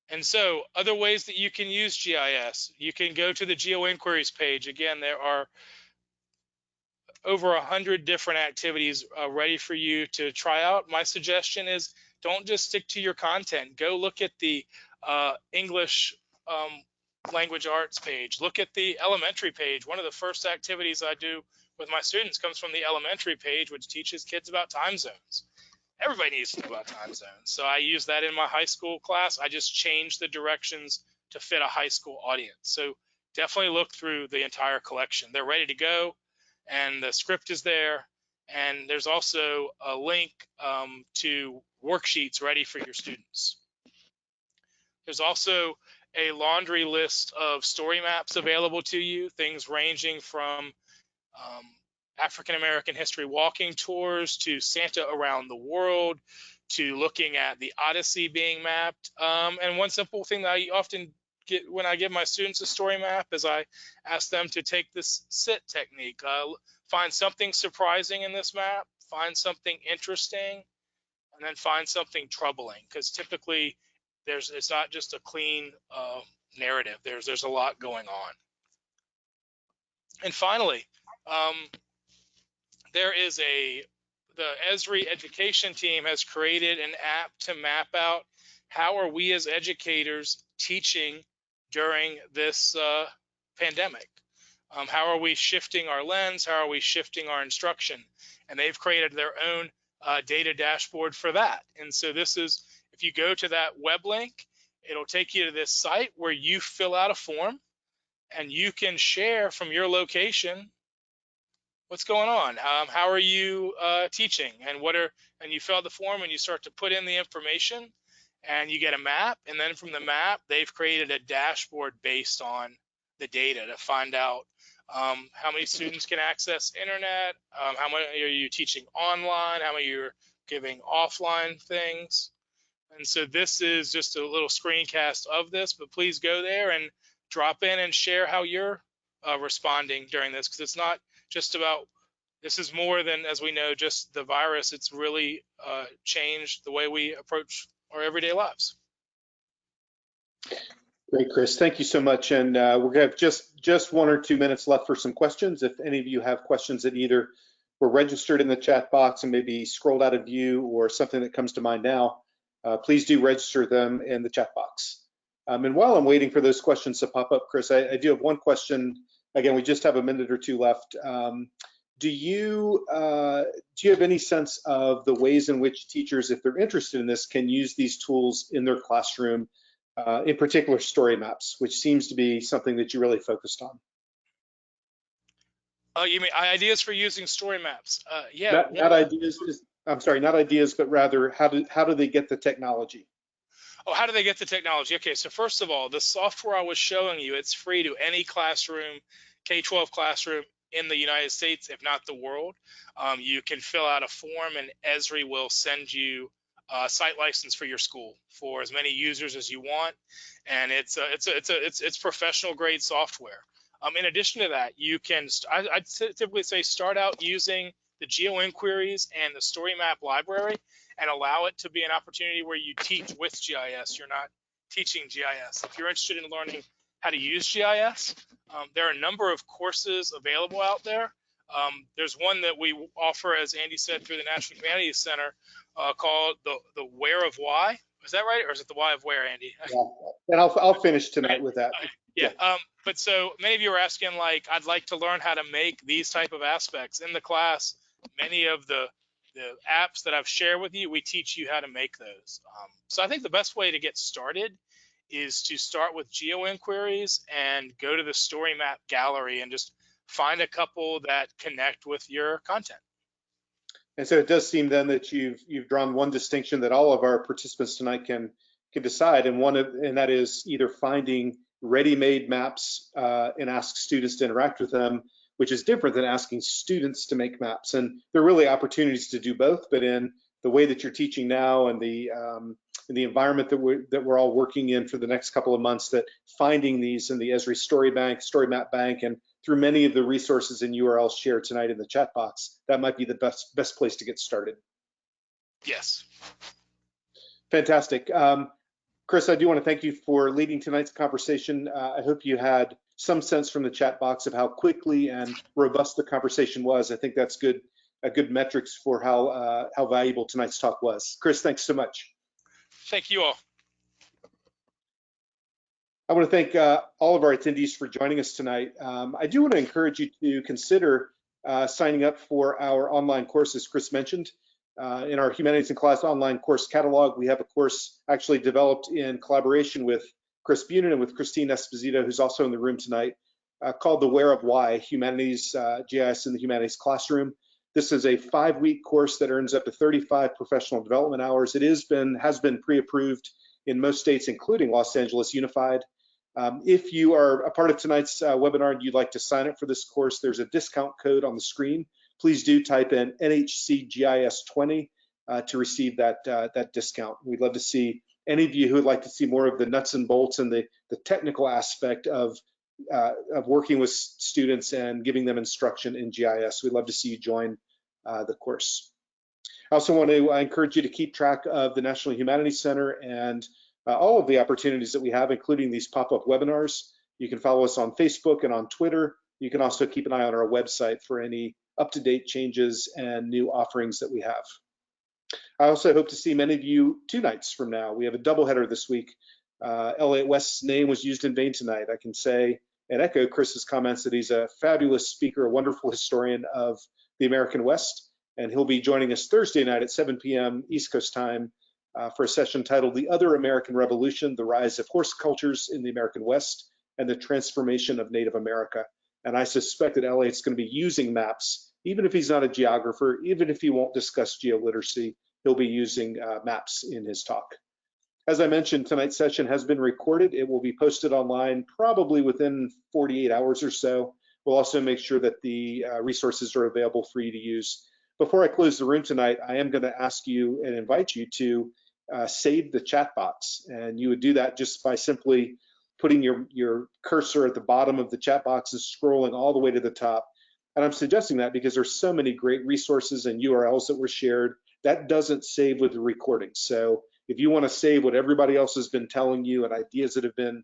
And so other ways that you can use GIS, you can go to the Geo Inquiries page. Again, there are over 100 different activities ready for you to try out. My suggestion is don't just stick to your content. Go look at the English language arts page. Look at the elementary page. One of the first activities I do with my students comes from the elementary page, which teaches kids about time zones. Everybody needs to know about time zones. So I use that in my high school class. I just change the directions to fit a high school audience. So definitely look through the entire collection. They're ready to go, and the script is there. And there's also a link to worksheets ready for your students. There's also a laundry list of story maps available to you, things ranging from African American history walking tours to Santa around the world to looking at the Odyssey being mapped. And one simple thing that I often get when I give my students a story map is I ask them to take this SIT technique. Find something surprising in this map, find something interesting, and then find something troubling, because typically it's not just a clean narrative. There's a lot going on. And finally, the Esri education team has created an app to map out how are we as educators teaching during this pandemic. How are we shifting our lens? How are we shifting our instruction? And they've created their own data dashboard for that. And so this is, if you go to that web link, it'll take you to this site where you fill out a form and you can share from your location what's going on. How are you teaching, and and you fill out the form and you start to put in the information and you get a map, and then from the map they've created a dashboard based on the data to find out how many students can access internet, how many are you teaching online, how many you're giving offline things. And so this is just a little screencast of this, but please go there and drop in and share how you're responding during this, because it's not just about, this is more than, as we know, just the virus. It's really changed the way we approach our everyday lives. Great, Chris. Thank you so much. And we're going to have just 1 or 2 minutes left for some questions. If any of you have questions that either were registered in the chat box and maybe scrolled out of view, or something that comes to mind now, please do register them in the chat box. And while I'm waiting for those questions to pop up, Chris, I do have one question. Again, we just have a minute or two left. Do you have any sense of the ways in which teachers, if they're interested in this, can use these tools in their classroom, in particular story maps, which seems to be something that you really focused on? You mean ideas for using story maps? Yeah. Not ideas. I'm sorry, not ideas, but rather how do they get the technology? Oh, how do they get the technology? Okay, so first of all, the software I was showing you, it's free to any classroom, K-12 classroom in the United States, if not the world. You can fill out a form and Esri will send you a site license for your school for as many users as you want, and it's professional grade software. In addition to that, you can, I'd typically say start out using the geo inquiries and the story map library, and allow it to be an opportunity where you teach with GIS. You're not teaching GIS. If you're interested in learning how to use GIS, there are a number of courses available out there. There's one that we offer, as Andy said, through the National Humanities Center called the Where of Why. Is that right? Or is it the Why of Where, Andy? Yeah. And I'll finish tonight with that. Yeah. But so many of you are asking, like, I'd like to learn how to make these type of aspects. In the class, many of the apps that I've shared with you, we teach you how to make those. So I think the best way to get started is to start with geo inquiries and go to the story map gallery and just find a couple that connect with your content. And so it does seem then that you've drawn one distinction that all of our participants tonight can decide, and that is either finding ready-made maps and ask students to interact with them, which is different than asking students to make maps. And there are really opportunities to do both, but in the way that you're teaching now and the environment that we're all working in for the next couple of months, that finding these in the Esri Story Map Bank, and through many of the resources and URLs shared tonight in the chat box, that might be the best place to get started. Yes. Fantastic. Chris, I do want to thank you for leading tonight's conversation. I hope you had some sense from the chat box of how quickly and robust the conversation was. I think that's good metrics for how valuable tonight's talk was. Chris, thanks so much. Thank you all. I want to thank all of our attendees for joining us tonight. I do want to encourage you to consider signing up for our online courses. Chris mentioned in our Humanities in Class online course catalog, we have a course actually developed in collaboration with Chris Bunin and with Christine Esposito, who's also in the room tonight, called the Where of Why, Humanities GIS in the Humanities Classroom. This is a 5-week course that earns up to 35 professional development hours. It has been pre-approved in most states, including Los Angeles Unified. If you are a part of tonight's webinar and you'd like to sign up for this course, there's a discount code on the screen. Please do type in NHCGIS20 to receive that discount. We'd love to see any of you who would like to see more of the nuts and bolts and the technical aspect of working with students and giving them instruction in GIS. We'd love to see you join the course. I also want to encourage you to keep track of the National Humanities Center and all of the opportunities that we have, including these pop-up webinars. You can follow us on Facebook and on Twitter. You can also keep an eye on our website for any up-to-date changes and new offerings that we have. I also hope to see many of you 2 nights from now. We have a doubleheader this week. Elliot West's name was used in vain tonight. I can say and echo Chris's comments that he's a fabulous speaker, a wonderful historian of the American West, and he'll be joining us Thursday night at 7 p.m. East Coast time for a session titled The Other American Revolution, The Rise of Horse Cultures in the American West and the Transformation of Native America. And I suspect that Elliot's going to be using maps, even if he's not a geographer, even if he won't discuss geoliteracy, he'll be using maps in his talk. As I mentioned, tonight's session has been recorded. It will be posted online probably within 48 hours or so. We'll also make sure that the resources are available for you to use. Before I close the room tonight, I am going to ask you and invite you to save the chat box. And you would do that just by simply putting your cursor at the bottom of the chat box and scrolling all the way to the top. And I'm suggesting that because there's so many great resources and URLs that were shared. That doesn't save with the recording. So if you want to save what everybody else has been telling you and ideas that have been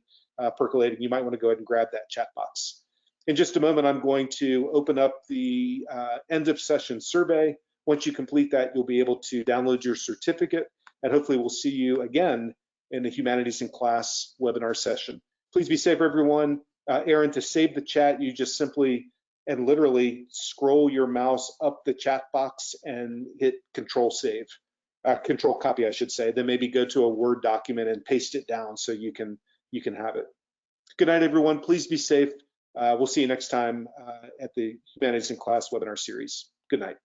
percolating, you might want to go ahead and grab that chat box. In just a moment, I'm going to open up the end of session survey. Once you complete that, you'll be able to download your certificate, and hopefully we'll see you again in the Humanities in Class webinar session. Please be safe, everyone. Aaron, to save the chat, you just simply and literally scroll your mouse up the chat box and hit Control Copy, I should say. Then maybe go to a Word document and paste it down so you can have it. Good night, everyone. Please be safe. We'll see you next time at the Humanities in Class webinar series. Good night.